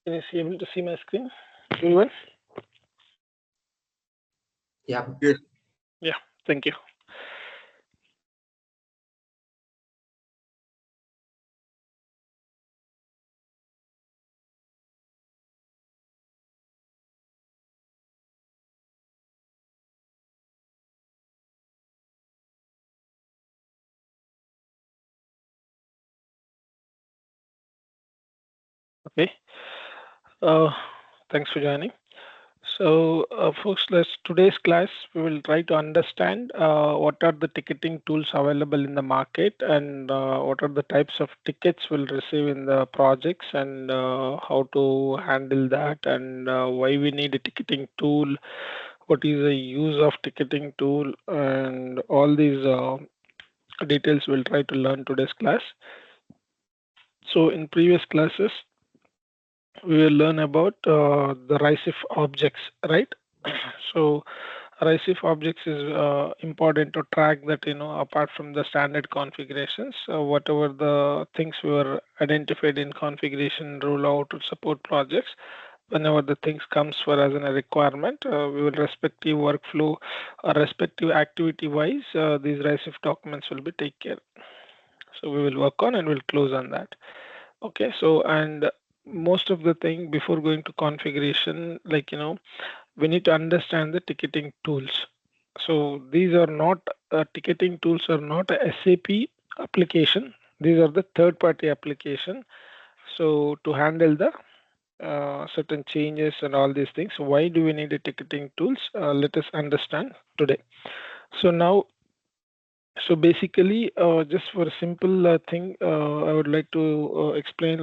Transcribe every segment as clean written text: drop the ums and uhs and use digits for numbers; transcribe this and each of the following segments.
Can you see able to see my screen? Everyone? Yeah, good. Yeah, thank you. Okay. Uh, Thanks for joining. So, folks, today's class we will try to understand what are the ticketing tools available in the market and what are the types of tickets we'll receive in the projects and how to handle that and why we need a ticketing tool, what is the use of ticketing tool, and all these details we'll try to learn today's class. So, in previous classes, we will learn about the RISIF objects, right? So RISIF objects is important to track that, apart from the standard configurations, whatever the things we were identified in configuration, rollout or support projects, whenever the things comes for as a requirement, we will respective workflow or respective activity wise, these RISIF documents will be taken care. So we will work on and we'll close on that. Okay, so and most of the thing before going to configuration, we need to understand the ticketing tools. So these are not ticketing tools are not a SAP application. These are the third-party application. So to handle the certain changes and all these things, why do we need a ticketing tools? Let us understand today. So now so basically, just for a simple thing, I would like to explain,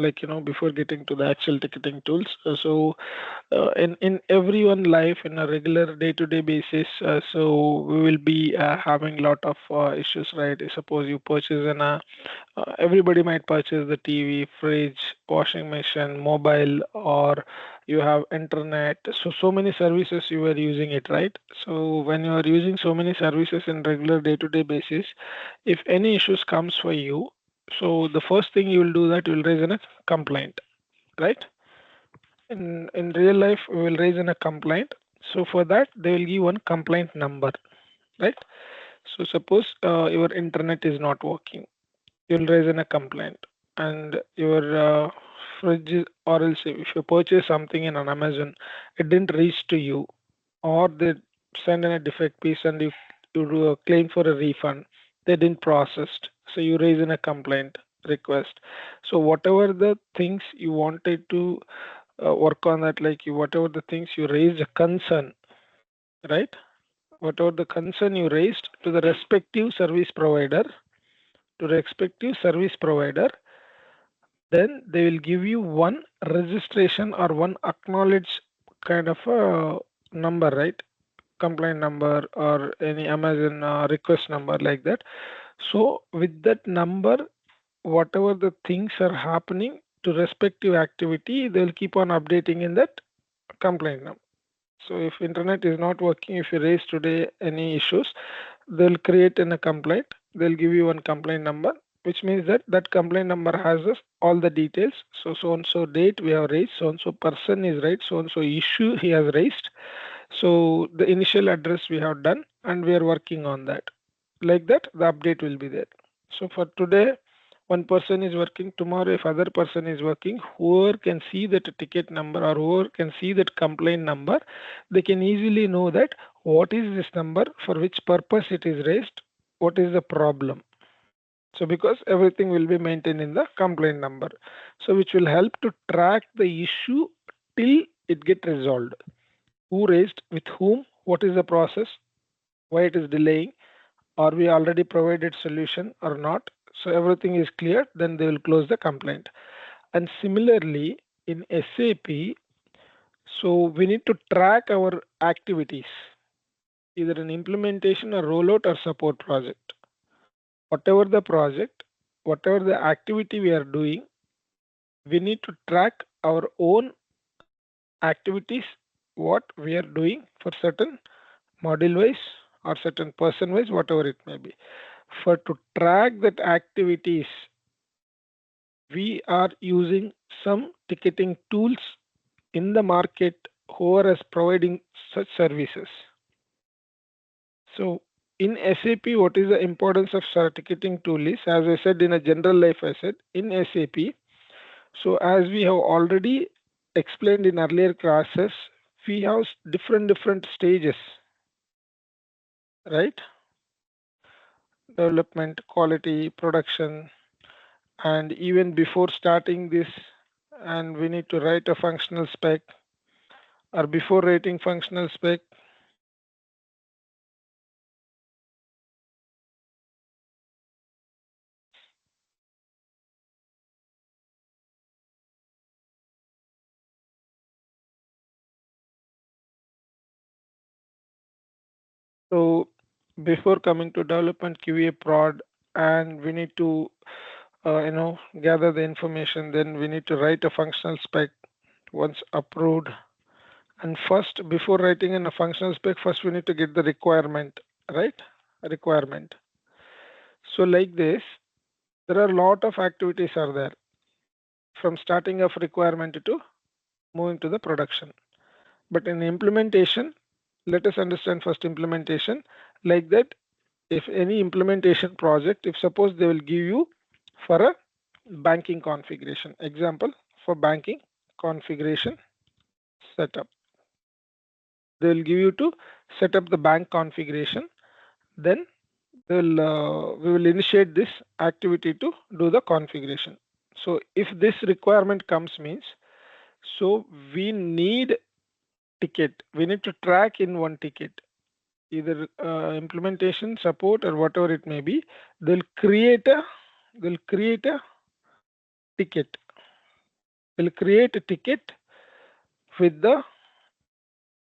before getting to the actual ticketing tools. In everyone life, in a regular day-to-day basis, so we will be having lot of issues, right? Suppose you purchase everybody might purchase the TV, fridge, washing machine, mobile, or you have internet. So many services you are using it, right? So when you are using so many services in regular day-to-day basis, if any issues comes for you, so the first thing you will do that you will raise a complaint, right? In real life, we will raise a complaint. So for that, they will give one complaint number, right? So suppose your internet is not working, you'll raise in a complaint, and your fridge or else if you purchase something in an Amazon, it didn't reach to you, or they send in a defect piece and you do a claim for a refund, they didn't processed, so you raise in a complaint request. So whatever the things you wanted to work on that, whatever the things you raised a concern, right? Whatever the concern you raised to the respective service provider, then they will give you one registration or one acknowledge kind of a number, right? Complaint number or any Amazon request number like that. So with that number, whatever the things are happening to respective activity, they'll keep on updating in that complaint number. So if internet is not working, if you raise today any issues, they'll create in a complaint. They'll give you one complaint number, which means that that complaint number has all the details. So and so date we have raised, so and so person is right, so and so issue he has raised. So the initial address we have done, and we are working on that. Like that, the update will be there. So for today, one person is working. Tomorrow, if other person is working, whoever can see that ticket number or whoever can see that complaint number, they can easily know that what is this number, for which purpose it is raised, what is the problem. So because everything will be maintained in the complaint number, so which will help to track the issue till it get resolved. Who raised, with whom, what is the process, why it is delaying, are we already provided solution or not. So everything is clear, then they will close the complaint. And similarly in SAP, so we need to track our activities, either an implementation or rollout or support project. Whatever the project, whatever the activity we are doing, we need to track our own activities, what we are doing for certain module wise or certain person wise, whatever it may be. For to track that activities, we are using some ticketing tools in the market who are providing such services. So in SAP, what is the importance of ticketing tool is, as I said in a general life, I said in SAP. So as we have already explained in earlier classes, we have different stages, right? Development, quality, production, and even before starting this, and we need to write a functional spec, or before writing functional spec, so before coming to development, QA, prod, and we need to gather the information. Then we need to write a functional spec once approved. And first, before writing in a functional spec, first we need to get the requirement, right? Requirement. So like this, there are a lot of activities are there from starting of requirement to moving to the production. But in implementation, let us understand first implementation. Like that, if any implementation project, if suppose they will give you for a banking configuration, example for banking configuration setup, they will give you to set up the bank configuration. Then we will initiate this activity to do the configuration. So if this requirement comes means, so we need ticket, we need to track in one ticket, either implementation support or whatever it may be. They'll create a ticket. They'll create a ticket with the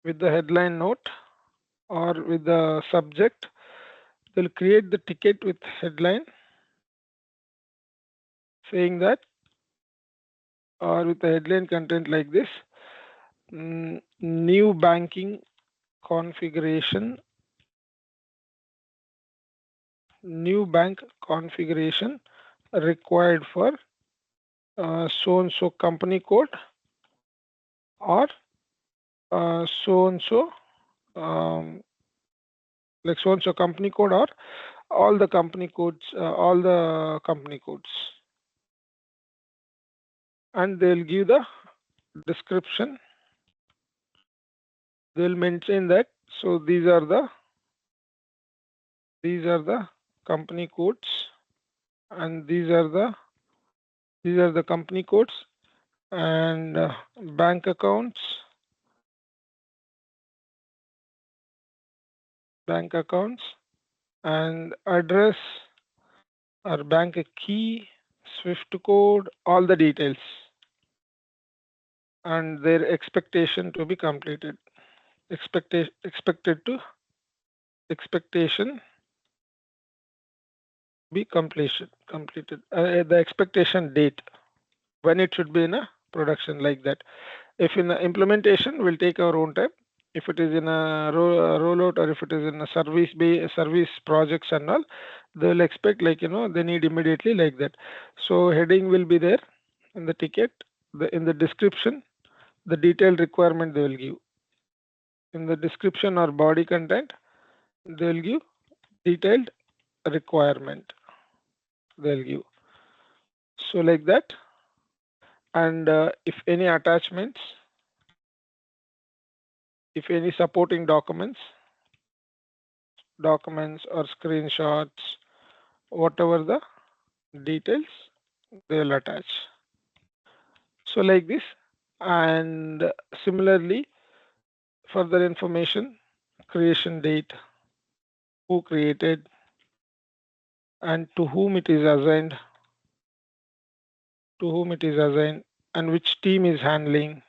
headline note or with the subject. They'll create the ticket with headline saying that, or with the headline content like this, new banking configuration, new bank configuration required for so and so company code, or so and so like so and so company code, or all the company codes, and they'll give the description. They'll mention that, so these are the company codes, and these are the company codes, and bank accounts, and address or bank key, SWIFT code, all the details, and their expectation to be completed. Expectation be completed. The expectation date when it should be in a production, like that. If in the implementation, we'll take our own time. If it is in a rollout, or if it is in a service projects and all, they'll expect, like, they need immediately, like that. So heading will be there in the ticket. In the description, the detailed requirement they will give. In the description or body content, they'll give detailed requirement. They'll give. So like that. And if any attachments, if any supporting documents or screenshots, whatever the details, they'll attach. So like this. And similarly, further information, creation date, who created, and to whom it is assigned, and which team is handling,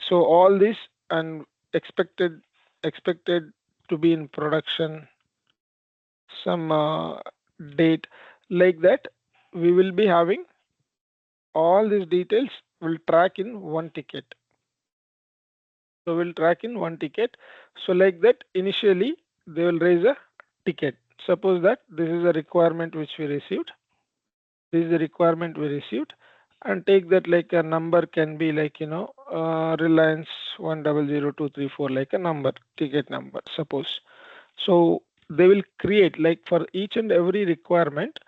so all this, and expected to be in production, some date, like that. We will be having all these details will track in one ticket. So we'll track in one ticket. So like that, initially they will raise a ticket. Suppose that this is a requirement which we received. and take that like a number can be like Reliance 100234, like a number, ticket number, suppose. So they will create, like, for each and every requirement,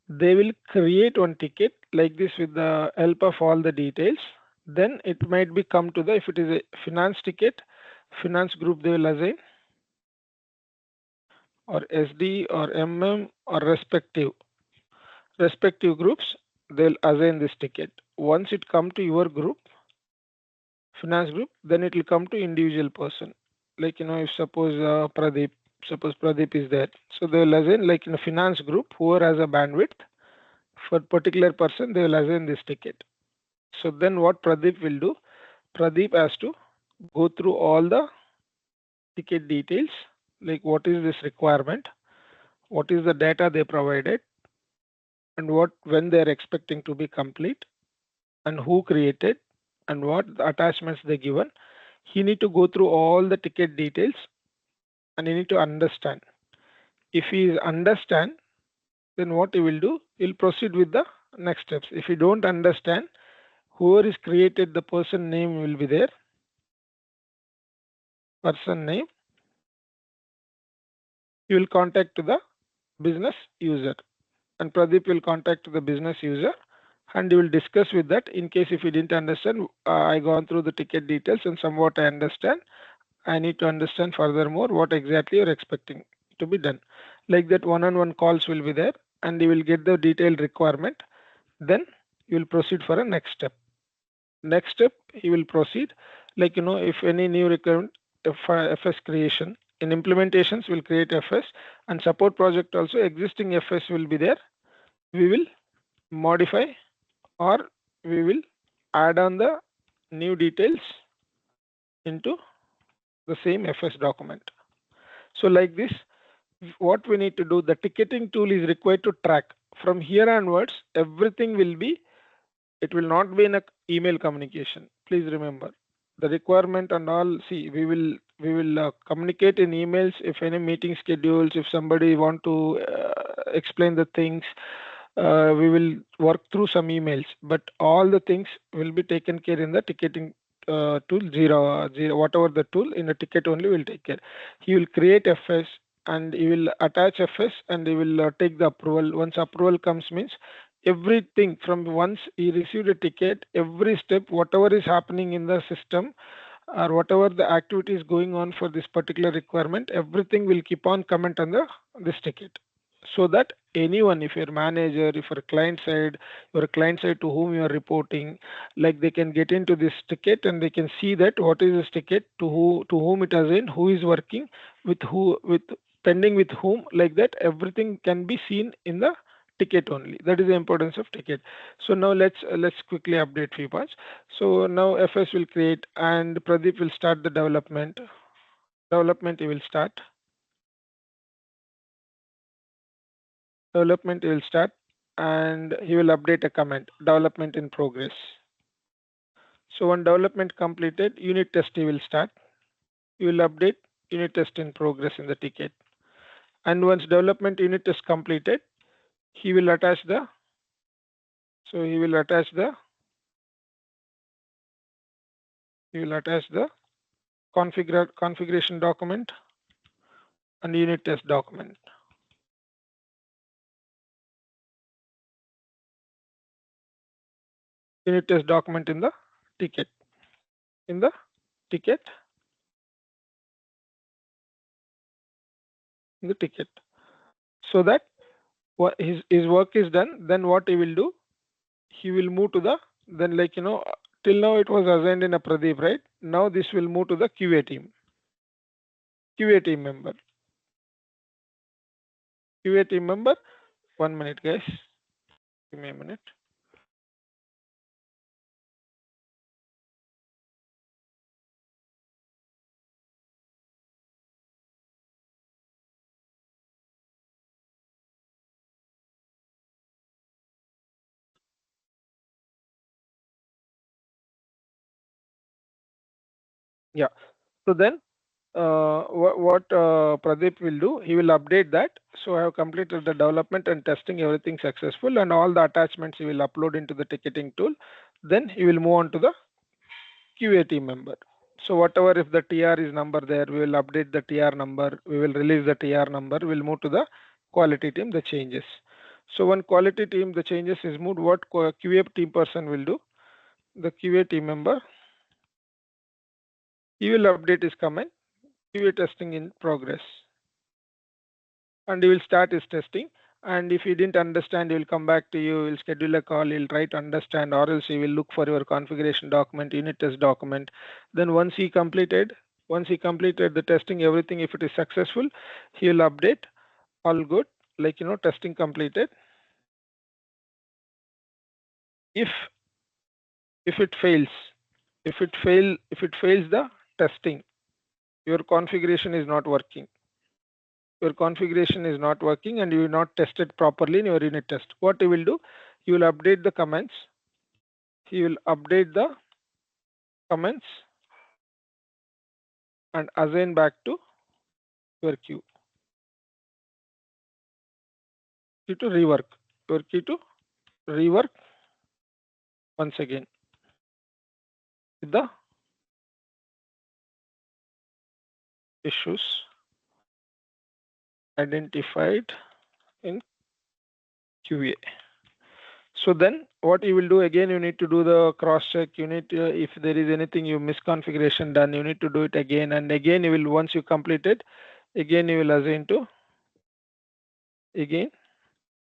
they will create one ticket like this with the help of all the details. Then it might be come to the, if it is a finance ticket, finance group they will assign, or SD or MM, or respective groups, they'll assign this ticket. Once it come to your group, finance group, then it will come to individual person. Like, if suppose Pradeep is there, so they will assign, like in a finance group, whoever has a bandwidth for particular person, they will assign this ticket. So then what Pradeep will do, Pradeep has to go through all the ticket details, like what is this requirement, what is the data they provided, and what when they are expecting to be complete, and who created, and what attachments they given. He need to go through all the ticket details, and he need to understand. If he is understand, then what he will do, he'll proceed with the next steps. If you don't understand, whoever is created, the person name will be there, person name. You will contact to the business user, and Pradeep will contact the business user, and you will discuss with that. In case if you didn't understand, I gone through the ticket details and somewhat I understand. I need to understand furthermore what exactly you're expecting to be done. Like that, one-on-one calls will be there, and you will get the detailed requirement. Then you will proceed for a next step. Next step, you will proceed, like if any new requirement, FS creation. In implementations, we'll create FS, and support project also existing FS will be there. We will modify, or we will add on the new details into the same FS document. So like this, what we need to do, the ticketing tool is required to track. From here onwards, everything will be, it will not be in a email communication. Please remember the requirement and all. See, we will communicate in emails if any meeting schedules, if somebody want to explain the things, we will work through some emails, but all the things will be taken care in the ticketing tool. Zero, whatever the tool, in a ticket only will take care. He will create FS, and he will attach FS, and he will take the approval. Once approval comes, means everything from once he received a ticket, every step, whatever is happening in the system, or whatever the activity is going on for this particular requirement, everything will keep on comment on the this ticket. So that anyone, if you're manager, if you're a client side to whom you are reporting, like they can get into this ticket, and they can see that what is this ticket, to whom it is in, who is working with who, with pending with whom, like that everything can be seen in the ticket only. That is the importance of ticket. So now let's quickly update few parts. So now FS will create, and Pradeep will start the development. He will start. Development he will start, and he will update a comment, development in progress. So when development completed, unit test he will start. He will update unit test in progress in the ticket. And once development unit test completed, he will attach the, so he will attach the configuration document and unit test document. Unit test document in the ticket. In the ticket. In the ticket. So that what his work is done, then what he will do, he will move to the, then like till now it was assigned in a Pradeep, right? Now this will move to the QA team. QA team member. QA team member. 1 minute, guys. Give me a minute. Yeah. So then what Pradeep will do, he will update that. So I have completed the development and testing, everything successful, and all the attachments he will upload into the ticketing tool. Then he will move on to the QA team member. So whatever, if the TR is number there, we will update the TR number. We will release the TR number. We'll move to the quality team, the changes. So when quality team, the changes is moved, what QA team person will do? The QA team member, he will update his comment, QA testing in progress, and he will start his testing. And if he didn't understand, he will come back to you, he'll schedule a call, he'll try to understand, or else he will look for your configuration document, unit test document. Then once he completed the testing, everything, if it is successful, he will update, all good, like, testing completed. If it fails, if it fails the testing, your configuration is not working. Your configuration is not working and you will not test it properly in your unit test. What you will do, you will update the comments. He will update the comments and assign back to your queue. Key to rework. Your key to rework once again with the issues identified in QA. So then what you will do, again, you need to do the cross check. You need to, if there is anything you misconfiguration done, you need to do it again and again. You will, once you complete it, again you will assign to, again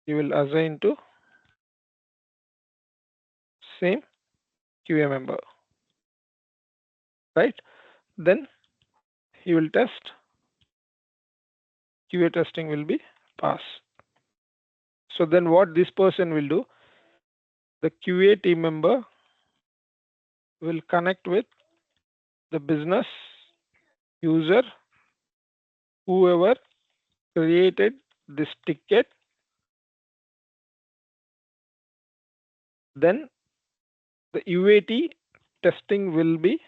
you will assign to same QA member, right? Then he will test, QA testing will be pass. So then what this person will do, the QA team member will connect with the business user, whoever created this ticket. Then the UAT testing will be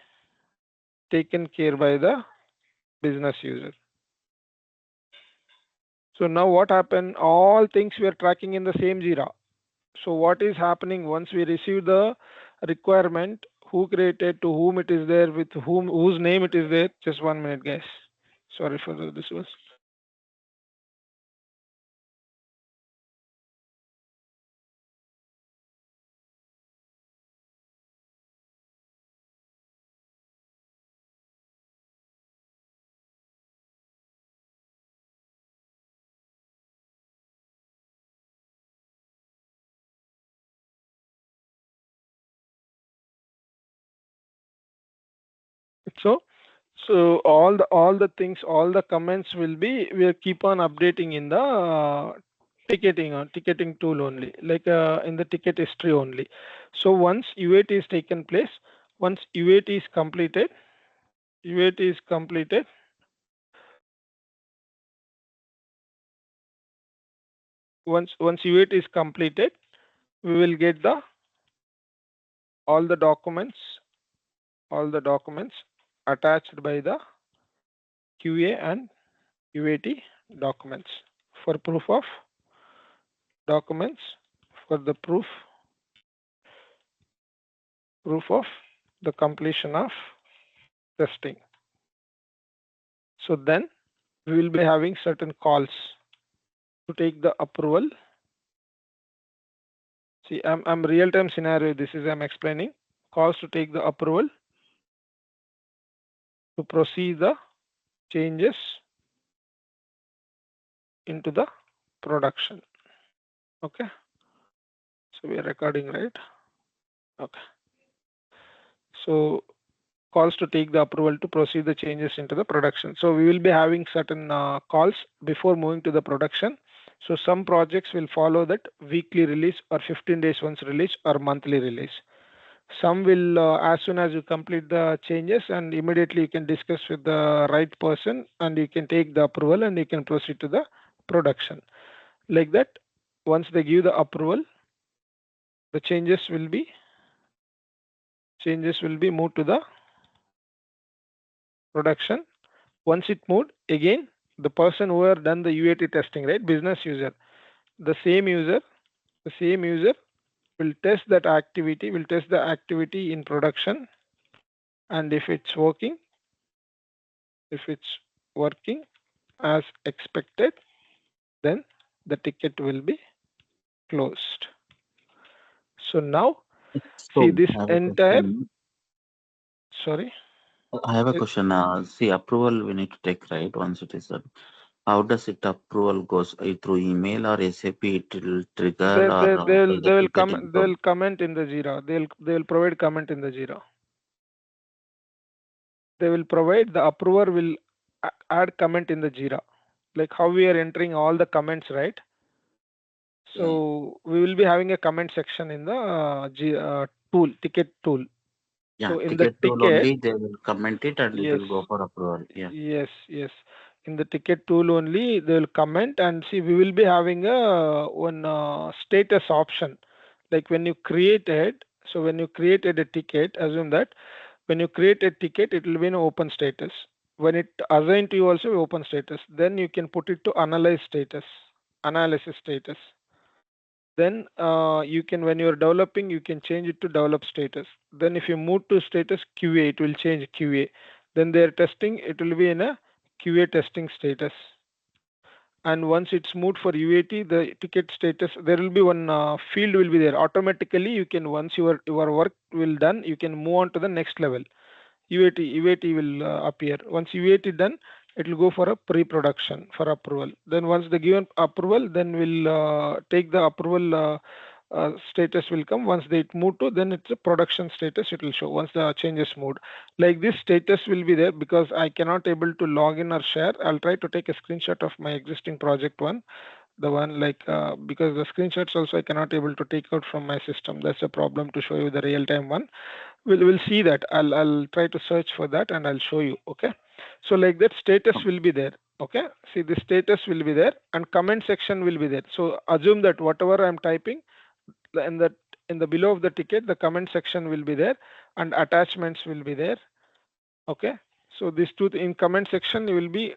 taken care by the business user. So now what happened? All things we are tracking in the same Jira. So what is happening once we receive the requirement, who created, to whom it is there, with whom, whose name it is there? Just 1 minute, guys. Sorry for this was. So all the things, all the comments will be, we'll keep on updating in the ticketing tool only, like in the ticket history only. So once UAT is taken place, once UAT is completed, once UAT is completed, we will get the all the documents attached by the QA and UAT documents for proof of documents, for the proof of the completion of testing. So then we will be having certain calls to take the approval. See, I'm real-time scenario. This is I'm explaining. Calls to take the approval to proceed the changes into the production. Okay. So we are recording, right? Okay. So calls to take the approval to proceed the changes into the production. So we will be having certain calls before moving to the production. So some projects will follow that weekly release or 15 days once release or monthly release. Some will as soon as you complete the changes and immediately you can discuss with the right person and you can take the approval and you can proceed to the production. Like that, once they give the approval, the changes will be moved to the production. Once it moved, again, the person who have done the UAT testing, right, business user, the same user, the same user will test that activity, will test the activity in production, and if it's working as expected, then the ticket will be closed. So now, see So this I have a entire, question. sorry, I have a it, question. See, approval we need to take, right? Once it is done. How does it approval goes through email or SAP? It will trigger they, or they, they'll, does the they will ticket come, improve? they'll comment in the Jira. They'll provide comment in the Jira. They will provide the approver will add comment in the Jira, like how we are entering all the comments, right? Yeah. So we will be having a comment section in the tool, ticket tool. Yeah. So in the Ticket tool ticket, only they will comment it and it yes, will go for approval. Yeah. yes. In the ticket tool only, they will comment, and see, we will be having a one status option. Like when you created, so when you created a ticket, assume that when you create a ticket, it will be in open status. When it assigned to you also open status, then you can put it to analyze status, analysis status. Then you can, when you're developing, you can change it to develop status. Then if you move to status QA, it will change QA. Then they're testing, it will be in a QA testing status. And once it's moved for UAT, the ticket status, there will be one field will be there. Automatically, you can, once your work will done, you can move on to the next level. UAT will appear. Once UAT done, it will go for a pre-production for approval. Then once the given approval, then we'll take the approval status will come. Once they move to, then it's a production status. It will show once the changes moved. Like this status will be there because I cannot able to log in or share. I'll try to take a screenshot of my existing project one, the one like because the screenshots also I cannot able to take out from my system. That's a problem to show you the real time one. We'll see that. I'll try to search for that and I'll show you. Okay. So like that status Oh, will be there. Okay. See the status will be there and comment section will be there. So assume that whatever I'm typing in the below of the ticket, the comment section will be there and attachments will be there. Okay. So these two in comment section you will be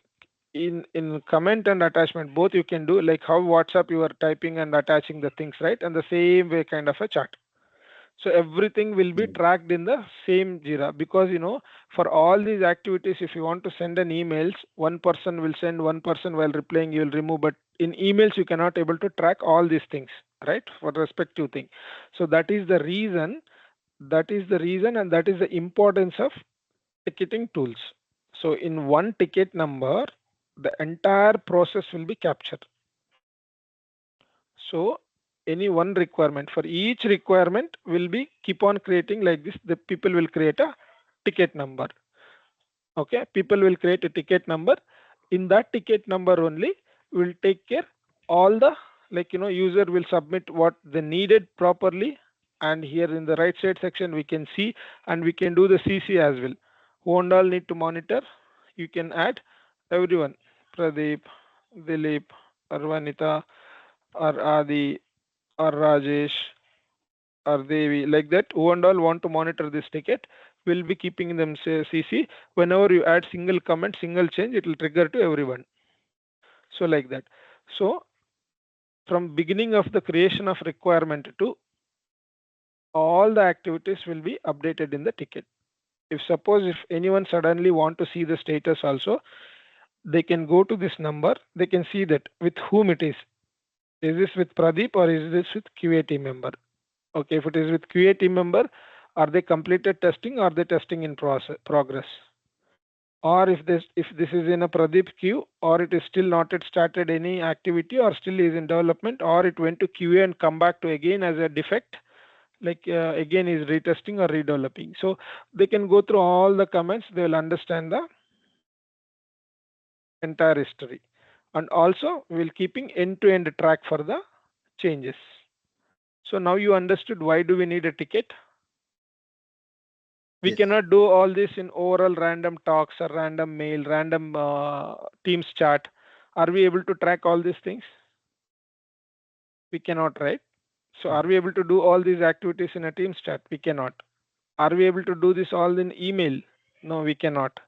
in comment and attachment both you can do, like how WhatsApp you are typing and attaching the things, right? And the same way kind of a chat. So everything will be yeah. tracked in the same Jira because for all these activities, if you want to send an emails, one person will send, one person while replying you will remove, but in emails you cannot able to track all these things, right? For respective thing. So that is the reason. That is the reason, and that is the importance of ticketing tools. So in one ticket number, the entire process will be captured. So any one requirement, for each requirement will be keep on creating like this. The people will create a ticket number. Okay, people will create a ticket number. In that ticket number only, will take care all the, like user will submit what they needed properly. And here in the right side section we can see, and we can do the CC as well. Who and all need to monitor? You can add everyone: Pradeep, Dilip, Arvanita, or Adi, or Rajesh, or Devi, like that. Who and all want to monitor this ticket will be keeping them say CC. Whenever you add single comment, single change, it will trigger to everyone. So like that. So from beginning of the creation of requirement to all the activities will be updated in the ticket. If suppose if anyone suddenly want to see the status also, they can go to this number. They can see that with whom it is. Is this with Pradeep or is this with QA team member? Okay, if it is with QA team member, are they completed testing or are they testing in progress? Or if this is in a Pradeep queue, or it is still not yet started any activity, or still is in development, or it went to QA and come back to again as a defect, like again is retesting or redeveloping. So they can go through all the comments, they will understand the entire history. And also we'll keeping end-to-end track for the changes. So now you understood why do we need a ticket. We Yes. cannot do all this in overall random talks or random mail, random Teams chat. Are we able to track all these things? We cannot, right? So are we able to do all these activities in a Teams chat? We cannot. Are we able to do this all in email? No, we cannot.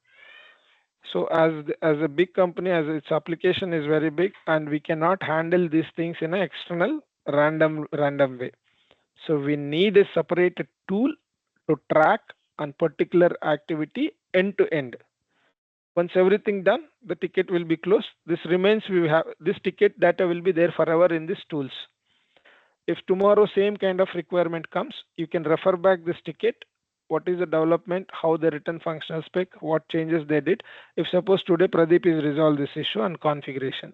So as a big company, as its application is very big, and we cannot handle these things in an external random way. So we need a separate tool to track on particular activity end to end. Once everything done, the ticket will be closed. This remains, we have this ticket data will be there forever in these tools. If tomorrow same kind of requirement comes, you can refer back this ticket. What is the development? How they written functional spec? What changes they did? If suppose today Pradeep is resolved this issue and configuration,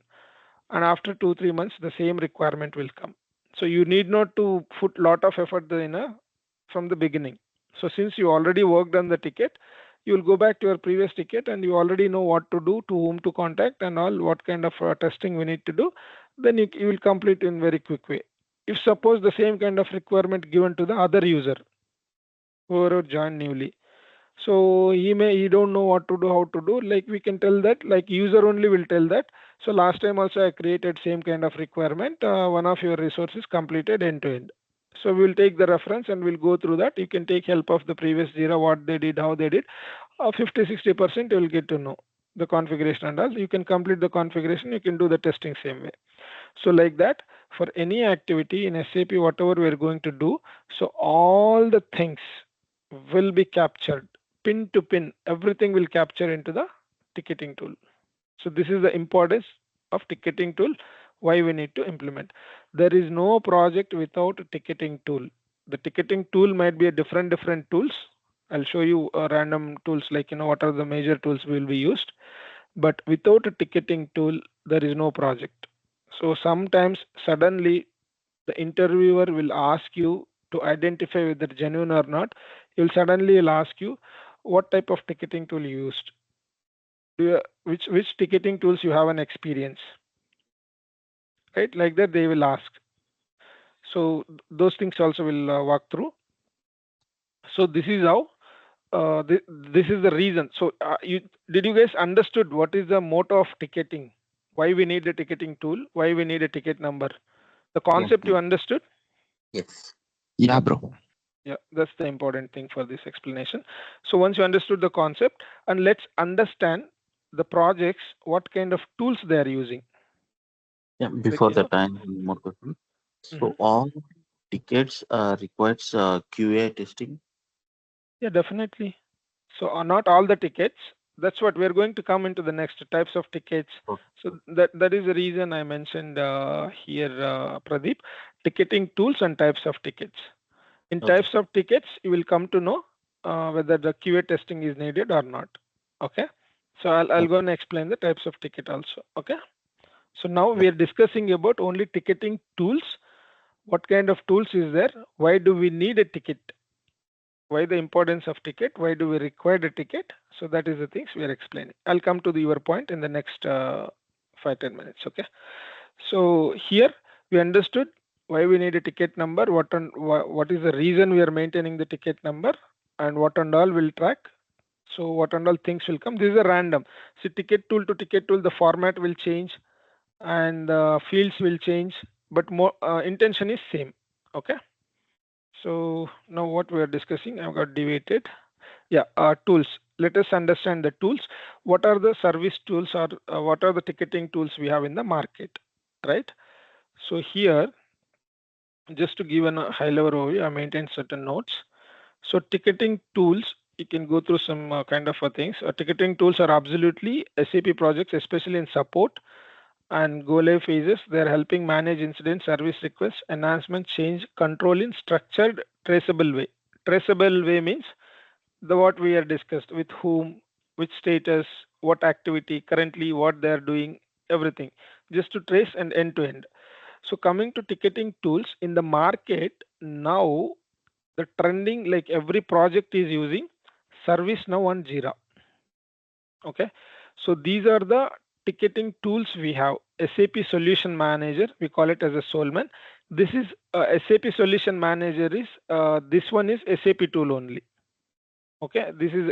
and after 2 3 months the same requirement will come. So you need not to put lot of effort in from the beginning. So since you already worked on the ticket, you will go back to your previous ticket and you already know what to do, to whom to contact, and all what kind of testing we need to do. Then you will complete in very quick way. If suppose the same kind of requirement given to the other user whoever joined newly, so he don't know what to do, how to do, like we can tell that, like user only will tell that. So last time also I created same kind of requirement, one of your resources completed end to end. So we will take the reference and we'll go through that. You can take help of the previous Jira, what they did, how they did. 50 60% you will get to know the configuration and all. You can complete the configuration, you can do the testing same way. So like that, for any activity in SAP, whatever we are going to do, so all the things will be captured pin to pin. Everything will capture into the ticketing tool. So this is the importance of ticketing tool. Why we need to implement. There is no project without a ticketing tool. The ticketing tool might be a different tools. I'll show you random tools, like what are the major tools will be used. But without a ticketing tool, there is no project. So sometimes suddenly the interviewer will ask you to identify whether genuine or not. He'll suddenly will ask you what type of ticketing tool you used. Which ticketing tools you have an experience, right? Like that they will ask. So those things also will walk through. So this is how this is the reason. So you guys understood what is the motto of ticketing? Why we need a ticketing tool? Why we need a ticket number? The Yeah. concept Yeah. you understood? Yes. Yeah, bro. Yeah, that's the important thing for this explanation. So once you understood the concept, and let's understand the projects, what kind of tools they are using. Yeah. Like Before that, I have one more question. So mhm. all tickets requires QA testing. Yeah, definitely. So not all the tickets. That's what we're going to come into the next types of tickets. Okay. So that is the reason I mentioned here, Pradeep, ticketing tools and types of tickets. In Okay. types of tickets, you will come to know whether the QA testing is needed or not. Okay. So I'll Okay. go and explain the types of ticket also. Okay. So now Yeah. we are discussing about only ticketing tools. What kind of tools is there? Why do we need a ticket? Why the importance of ticket? Why do we require a ticket? So that is the things we are explaining. I'll come to your point in the next 5 10 minutes. Okay. So here we understood why we need a ticket number. What is the reason we are maintaining the ticket number, and what and all will track. So what and all things will come. This is a random. So ticket tool to ticket tool, the format will change and the fields will change, but more intention is same. Okay. So now what we are discussing, I've got deviated. Yeah, tools. Let us understand the tools. What are the service tools, or what are the ticketing tools we have in the market, right? So here, just to give a high level overview, I maintain certain notes. So ticketing tools, you can go through some kind of things. Ticketing tools are absolutely SAP projects, especially in support and go live phases. They're helping manage incident service requests, enhancement, change, control in structured, traceable way. Traceable way means the what we are discussed with whom, which status, what activity, currently what they are doing, everything, just to trace and end to end. So coming to ticketing tools in the market now, the trending, like every project is using ServiceNow and Jira. Okay, so these are the ticketing tools we have. SAP Solution Manager, we call it as a Solman. This is SAP Solution Manager is this one is SAP tool only. Okay, this is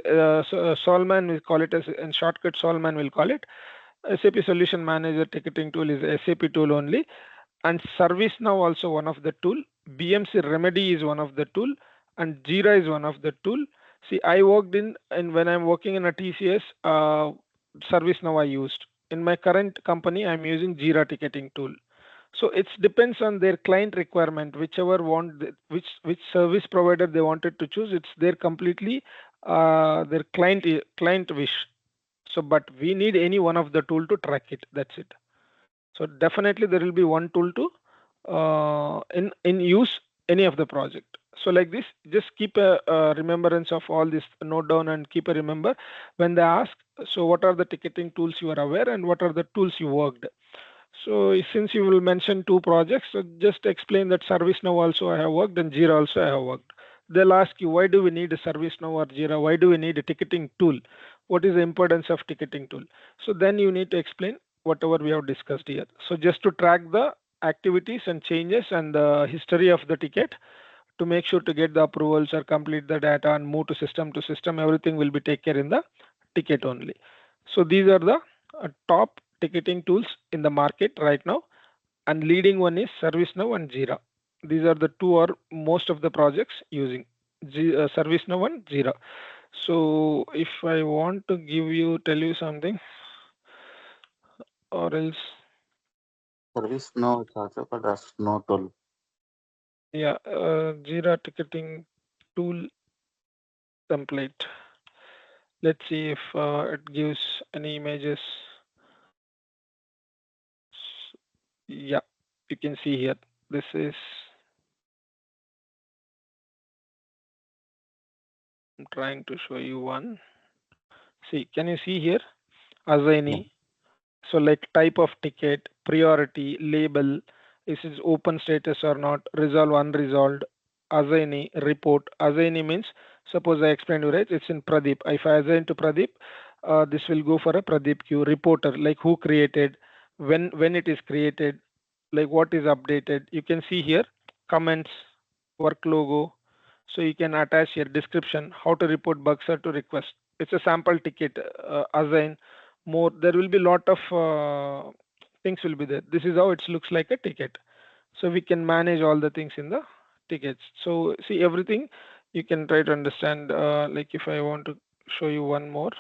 Solman, we call it as in shortcut. Solman will call it. SAP Solution Manager ticketing tool is SAP tool only, and ServiceNow also one of the tool. BMC Remedy is one of the tool, and Jira is one of the tool. See, I worked in when I'm working in a TCS. ServiceNow I used. In my current company, I'm using Jira ticketing tool. So it depends on their client requirement, whichever which service provider they wanted to choose. It's their completely their client wish. So, but we need any one of the tool to track it. That's it. So definitely there will be one tool to in use any of the project. So like this, just keep a remembrance of all this, note down and keep a remember when they ask. So what are the ticketing tools you are aware and what are the tools you worked? So since you will mention two projects, so just explain that ServiceNow also I have worked and Jira also I have worked. They'll ask you, why do we need a ServiceNow or Jira? Why do we need a ticketing tool? What is the importance of ticketing tool? So then you need to explain whatever we have discussed here. So just to track the activities and changes and the history of the ticket, to make sure to get the approvals or complete the data and move to system, everything will be taken care in the ticket only. So these are the top ticketing tools in the market right now, and leading one is ServiceNow and Jira. These are the two or most of the projects using ServiceNow and Jira. So if I want to tell you something, or else, Service no charge, but that's no toll. yeah, Jira ticketing tool template. Let's see if it gives any images. Yeah, you can see here. This is, I'm trying to show you one. See, can you see here? Yeah. Assignee. So like type of ticket, priority, label, is it open status or not, resolve unresolved, assignee, report. Assignee means, suppose I explained you right, it's in Pradeep. If I assign to Pradeep, this will go for a Pradeep queue. Reporter, like who created, when it is created, like what is updated. You can see here comments, work logo. So you can attach here description, how to report bugs or to request. It's a sample ticket, assign more. There will be lot of things will be there. This is how it looks like a ticket. So we can manage all the things in the tickets. So see everything you can try to understand. Like if I want to show you one more,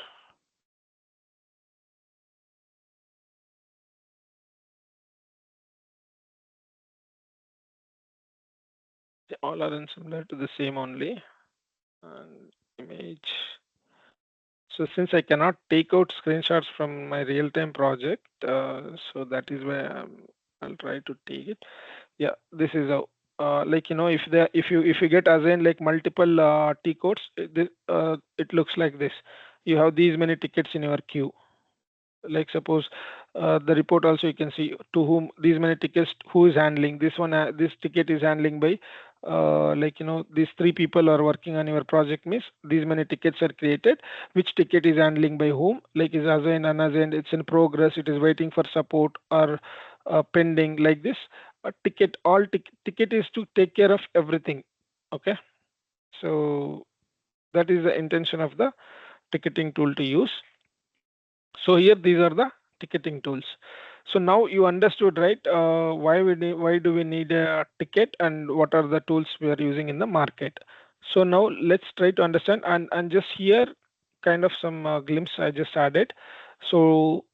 they all are similar to the same only. And image. So since I cannot take out screenshots from my real-time project, so that is why I'll try to take it. Yeah, this is a like if you get assigned like multiple T codes, it looks like this. You have these many tickets in your queue. Like suppose the report also you can see to whom these many tickets, who is handling this one, this ticket is handling by these three people are working on your project, means these many tickets are created, which ticket is handling by whom, like is assigned, unassigned, it's in progress, it is waiting for support, or pending, like this. A ticket, ticket is to take care of everything. Okay, so that is the intention of the ticketing tool to use. So here these are the ticketing tools. So now you understood, right? Why do we need a ticket and what are the tools we are using in the market? So now let's try to understand and just here kind of some glimpse I just added. So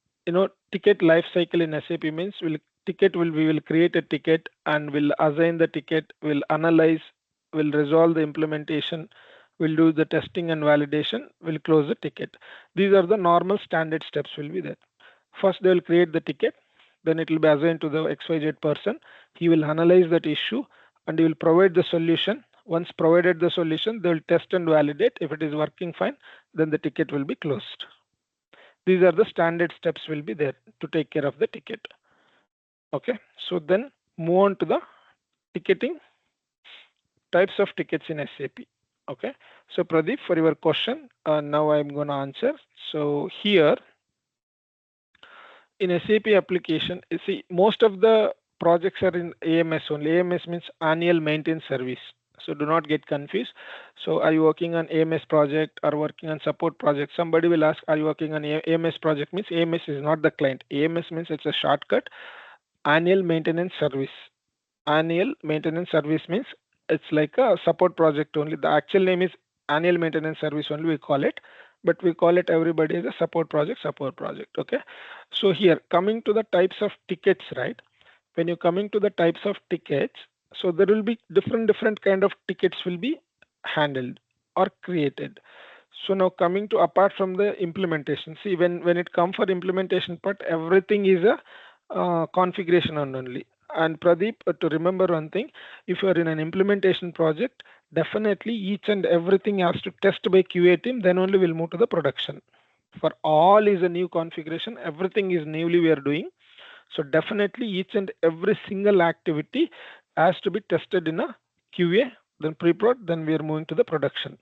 ticket life cycle in SAP means we will create a ticket and will assign the ticket, will analyze, will resolve the implementation, will do the testing and validation, will close the ticket. These are the normal standard steps will be there. First, they will create the ticket, then it will be assigned to the XYZ person. He will analyze that issue and he will provide the solution. Once provided the solution, they will test and validate. If it is working fine, then the ticket will be closed. These are the standard steps will be there to take care of the ticket. Okay, so then move on to the ticketing types of tickets in SAP. Okay, so Pradeep, for your question, now I'm going to answer. So here in SAP application, you see most of the projects are in AMS only. AMS means annual maintenance service. So do not get confused. So are you working on AMS project or working on support project? Somebody will ask, are you working on AMS project? Means AMS is not the client. AMS means it's a shortcut, annual maintenance service. Annual maintenance service means it's like a support project only. The actual name is annual maintenance service only, we call it. but we call it everybody as a support project, support project. Okay. So here coming to the types of tickets, right? When you're coming to the types of tickets, so there will be different kind of tickets will be handled or created. So now coming to apart from the implementation, see when it comes for implementation part, everything is a configuration only. And Pradeep, to remember one thing, if you are in an implementation project, definitely each and everything has to test by QA team, then only we'll move to the production. For all is a new configuration, everything is newly we are doing. So definitely each and every single activity has to be tested in a QA, then pre-prod, then we are moving to the production.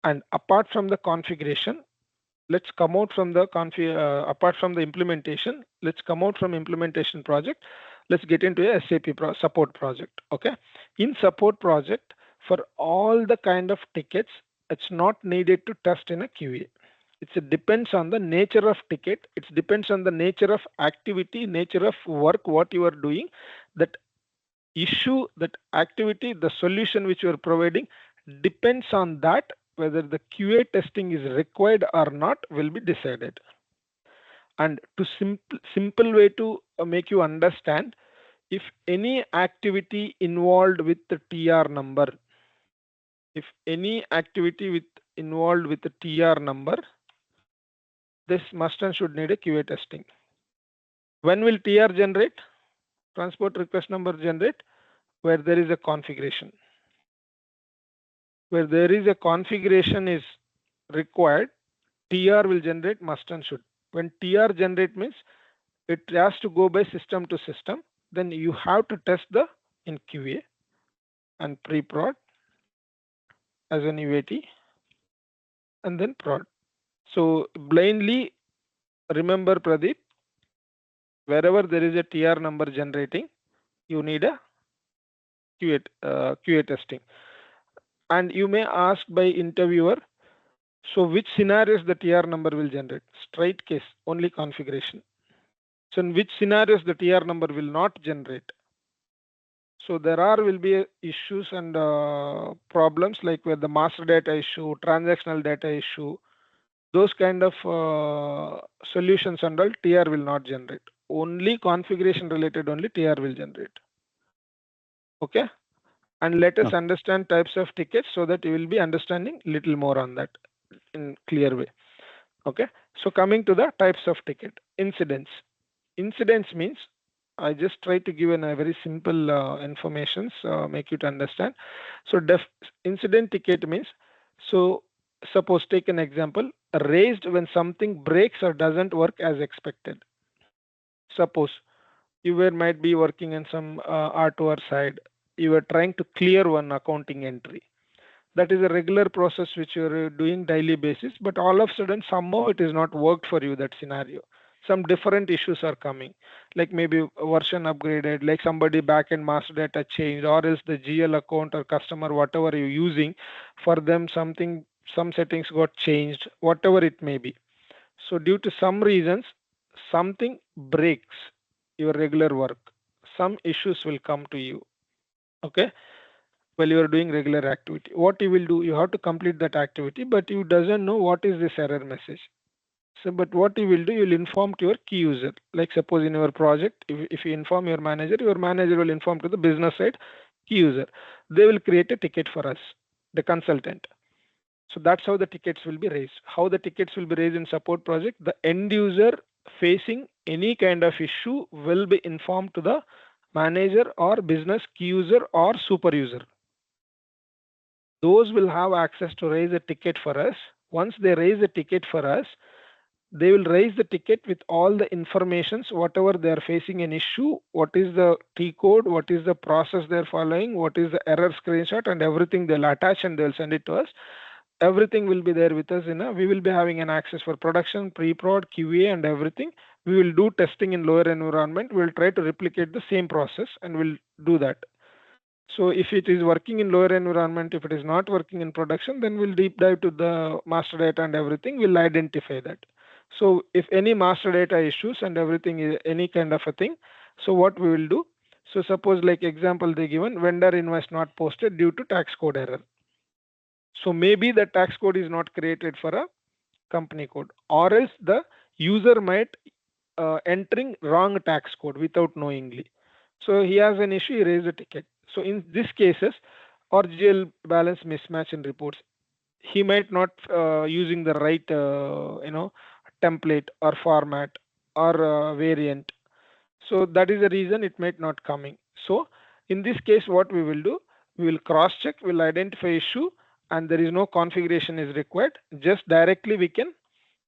And apart from the configuration, let's come out from the apart from the implementation, let's come out from implementation project. Let's get into a SAP support project. Okay. In support project, for all the kind of tickets, it's not needed to test in a QA. It depends on the nature of ticket. It depends on the nature of activity, nature of work, what you are doing. That issue, that activity, the solution which you are providing depends on that, whether the QA testing is required or not will be decided. And to simple way to make you understand, if any activity involved with the TR number, if any activity with involved with the TR number, this must and should need a QA testing. When will TR generate? Transport request number generate where there is a configuration. Where there is a configuration is required, TR will generate must and should. When TR generate means it has to go by system to system, then you have to test the in QA and pre-prod as an UAT and then prod. So blindly remember Pradeep, wherever there is a TR number generating, you need a QA testing. And you may ask by interviewer, so which scenarios the TR number will generate? Straight case, only configuration. So in which scenarios the TR number will not generate? So there will be issues and problems like where the master data issue, transactional data issue, those kind of solutions and all TR will not generate. Only configuration related only TR will generate. Okay. And let us understand types of tickets so that you will be understanding little more on that in clear way. Okay. So coming to the types of ticket, incidents. Incidents means I just try to give a very simple information, make you to understand. So incident ticket means, so suppose take an example, raised when something breaks or doesn't work as expected. Suppose you might be working in some R2R side, you were trying to clear one accounting entry. That is a regular process which you're doing daily basis, but all of a sudden somehow it is not worked for you, that scenario. Some different issues are coming, like maybe version upgraded, like somebody backend master data changed, or else the GL account or customer, whatever you're using, for them some settings got changed, whatever it may be. So due to some reasons, something breaks your regular work. Some issues will come to you. Okay, while you are doing regular activity, what you will do, you have to complete that activity, but you doesn't know what is this error message. So but what you will do, you will inform to your key user. Like suppose in your project, if you inform your manager will inform to the business side key user. They will create a ticket for us, the consultant. So that's how the tickets will be raised. How the tickets will be raised in support project, the end user facing any kind of issue will be informed to the manager or business key user or super user. Those will have access to raise a ticket for us. Once they raise a ticket for us, they will raise the ticket with all the informations, whatever they are facing an issue, what is the T code, what is the process they're following, what is the error screenshot, and everything they'll attach and they'll send it to us. Everything will be there with us. We will be having an access for production, pre-prod, QA, and everything. We will do testing in lower environment. We'll try to replicate the same process and we'll do that. So if it is working in lower environment, if it is not working in production, then we'll deep dive to the master data and everything. We'll identify that. So if any master data issues and everything is any kind of a thing, so what we will do? So suppose like example they given vendor invoice not posted due to tax code error. So maybe the tax code is not created for a company code, or else the user might entering wrong tax code without knowingly. So he has an issue, he raised a ticket. So in these cases, original balance mismatch in reports, he might not using the right template or format or variant. So that is the reason it might not coming. So in this case, what we will do, we will cross check, we'll identify issue, and there is no configuration is required. Just directly we can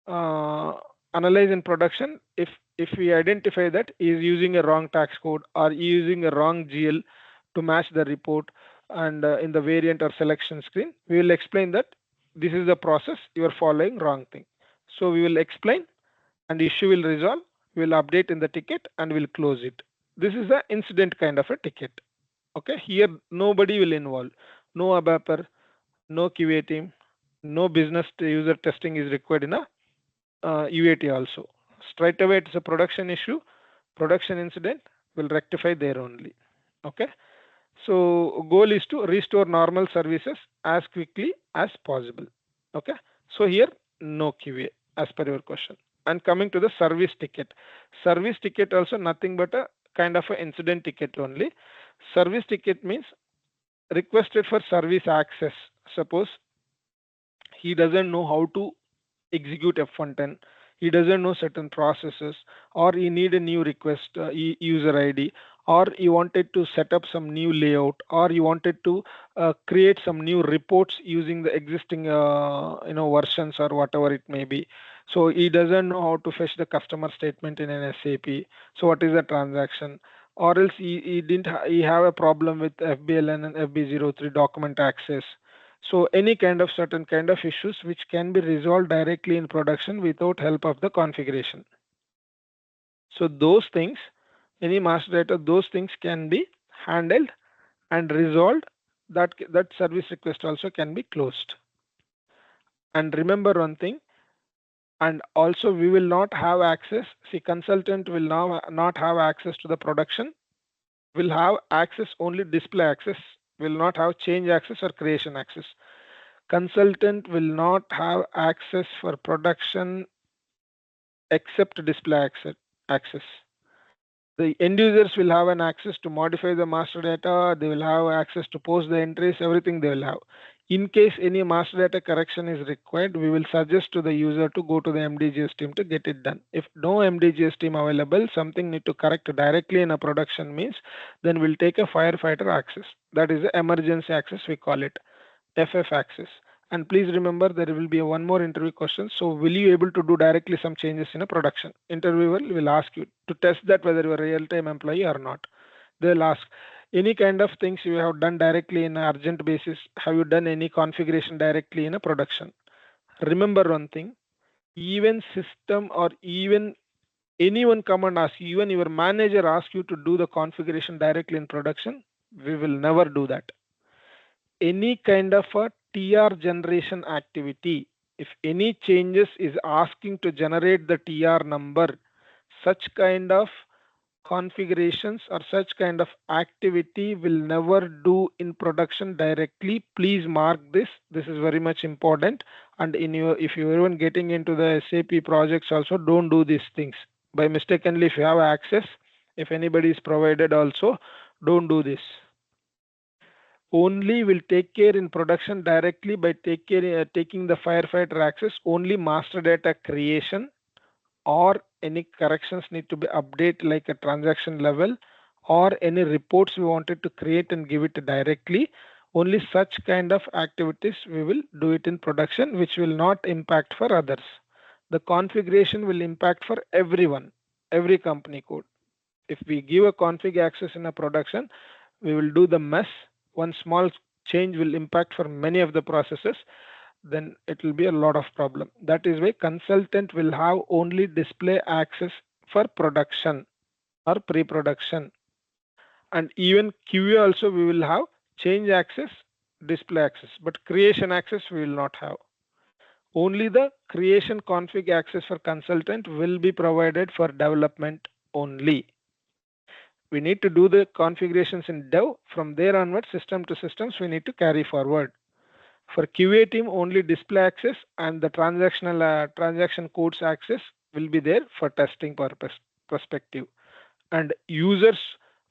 uh, analyze in production. If we identify that he is using a wrong tax code or using a wrong GL to match the report, and in the variant or selection screen, we will explain that this is the process you are following wrong thing. So we will explain, and issue will resolve. We will update in the ticket and we'll close it. This is the incident kind of a ticket. Okay, here nobody will involve. No ABAPer, no QA team, no business user testing is required in a UAT also. Straight away it's a production issue, production incident will rectify there only. Okay. So goal is to restore normal services as quickly as possible. Okay. So here no QA as per your question. And coming to the service ticket also nothing but a kind of an incident ticket only. Service ticket means requested for service access. Suppose he doesn't know how to execute F110, he doesn't know certain processes, or he need a new request user ID, or he wanted to set up some new layout, or he wanted to create some new reports using the existing versions or whatever it may be. So he doesn't know how to fetch the customer statement in an SAP. So what is the transaction? Or else he didn't he have a problem with FBLN and FB03 document access. So any kind of certain kind of issues which can be resolved directly in production without help of the configuration. So those things, any master data, those things can be handled and resolved. That service request also can be closed. And remember one thing, and also we will not have access. See, consultant will now not have access to the production. Will have access only display access. Will not have change access or creation access. Consultant will not have access for production except display access. The end users will have an access to modify the master data, they will have access to post the entries, everything they will have. In case any master data correction is required, we will suggest to the user to go to the MDGS team to get it done. If no MDGS team available, something need to correct directly in a production means, then we'll take a firefighter access. That is the emergency access we call it. FF access. And please remember there will be one more interview question. So will you able to do directly some changes in a production? Interviewer will ask you to test that whether you are a real-time employee or not. They'll ask any kind of things you have done directly in an urgent basis. Have you done any configuration directly in a production? Remember one thing, even system or even anyone come and ask you, even your manager ask you to do the configuration directly in production, we will never do that. Any kind of a TR generation activity, if any changes is asking to generate the TR number, such kind of configurations or such kind of activity will never do in production directly. Please mark this. This is very much important. And in your, if you're even getting into the SAP projects also, don't do these things. By mistakenly, if you have access, if anybody is provided also, don't do this. Only will take care in production directly by taking the firefighter access only master data creation or any corrections need to be updated like a transaction level or any reports we wanted to create and give it directly. Only such kind of activities we will do it in production, which will not impact for others. The configuration will impact for everyone, every company code. If we give a config access in a production, we will do the mess. One small change will impact for many of the processes, then it will be a lot of problem. That is why consultant will have only display access for production or pre-production. And even QA also we will have change access, display access, but creation access we will not have. Only the creation config access for consultant will be provided for development only. We need to do the configurations in dev. From there onward, system to systems, we need to carry forward. For QA team, only display access and the transaction codes access will be there for testing purpose perspective, and users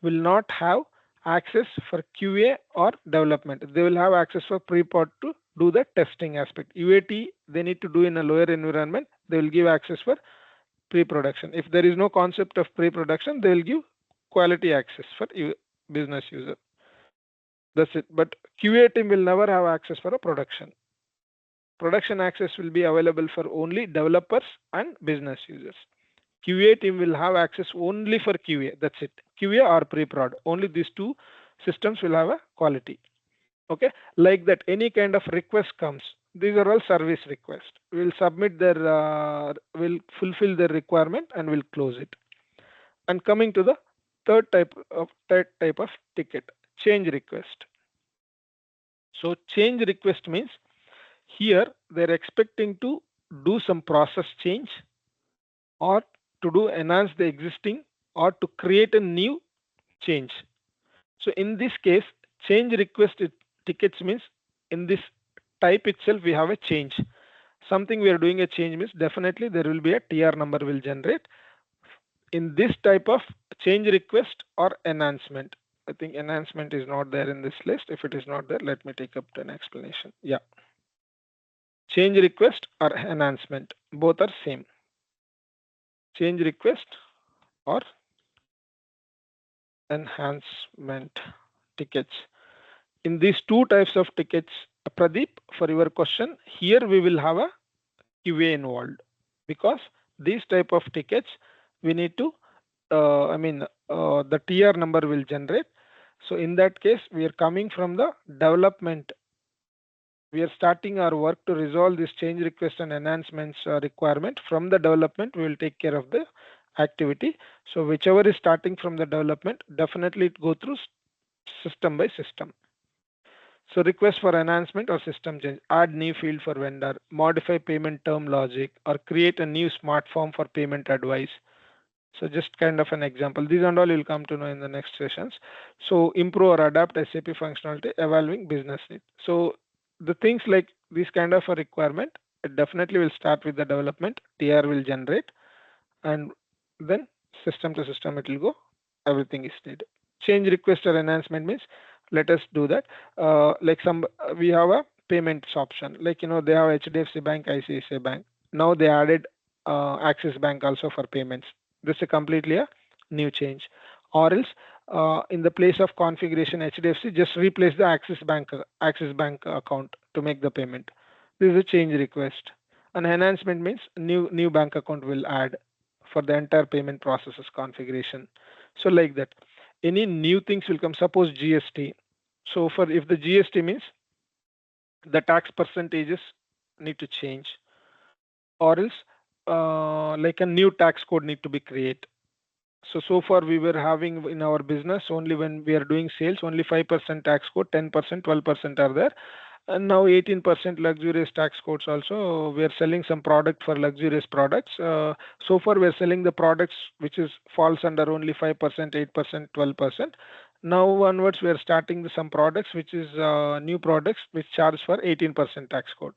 will not have access for QA or development. They will have access for pre-prod to do the testing aspect. UAT they need to do in a lower environment. They will give access for pre-production. If there is no concept of pre-production, they will give quality access for business user. That's it. But QA team will never have access for a production. Production access will be available for only developers and business users. QA team will have access only for QA. That's it. QA or pre-prod. Only these two systems will have a quality. Okay. Like that, any kind of request comes. These are all service requests. We'll submit their, will fulfill their requirement and will close it. And coming to the third type of ticket, change request. So change request means here they're expecting to do some process change or to do enhance the existing or to create a new change. So in this case, change request tickets means in this type itself we have a change. Something we are doing a change means definitely there will be a TR number will generate. In this type of change request or enhancement, I think enhancement is not there in this list. If it is not there, let me take up an explanation. Yeah. Change request or enhancement, both are same. Change request or enhancement tickets. In these two types of tickets, Pradeep, for your question, here we will have a QA involved because these type of tickets we need to, the TR number will generate. So in that case, we are coming from the development. We are starting our work to resolve this change request and enhancements requirement. From the development, we will take care of the activity. So whichever is starting from the development, definitely it go through system by system. So request for enhancement or system change, add new field for vendor, modify payment term logic, or create a new smart form for payment advice. So just kind of an example. These and all you'll come to know in the next sessions. So improve or adapt SAP functionality, evolving business need. So the things like this kind of a requirement, it definitely will start with the development. TR will generate, and then system to system it will go. Everything is needed. Change request or enhancement means let us do that. Like we have a payments option. Like they have HDFC Bank, ICICI Bank. Now they added Axis Bank also for payments. This is completely a new change. Or else in the place of configuration HDFC, just replace the Axis Bank account to make the payment. This is a change request. An enhancement means new bank account will add for the entire payment processes configuration. So like that, any new things will come. Suppose GST. So for if the GST means the tax percentages need to change, or else like a new tax code need to be created. So far we were having in our business only when we are doing sales only 5% tax code, 10%, 12% are there, and now 18% luxurious tax codes also. We are selling some product for luxurious products. So far we are selling the products which is falls under only 5%, 8%, 12%. Now onwards we are starting some products which is new products which charge for 18% tax code.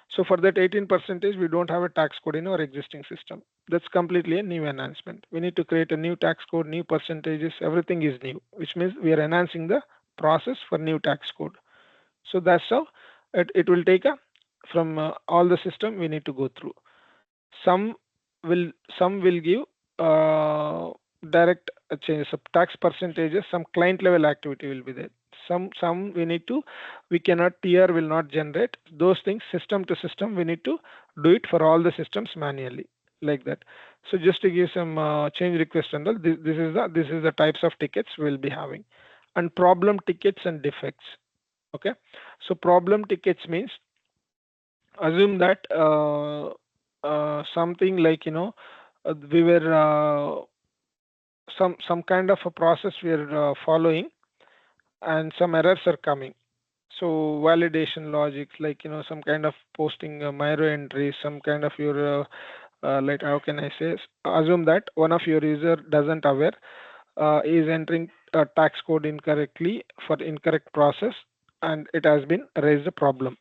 So for that 18%, we don't have a tax code in our existing system. That's completely a new enhancement. We need to create a new tax code, new percentages, everything is new, which means we are enhancing the process for new tax code. So that's how it will take from all the system we need to go through. Some will give direct changes of tax percentages. Some client level activity will be there. Some we cannot, TR will not generate those things. System to system we need to do it for all the systems manually, like that. So just to give some change request and all, this is the types of tickets we'll be having. And problem tickets and defects. Okay, so problem tickets means assume that something like we were some kind of a process we are following and some errors are coming. So validation logics, like some kind of posting mirror entries, some kind of your like how can I say, assume that one of your user doesn't aware is entering a tax code incorrectly for incorrect process, and it has been raised a problem.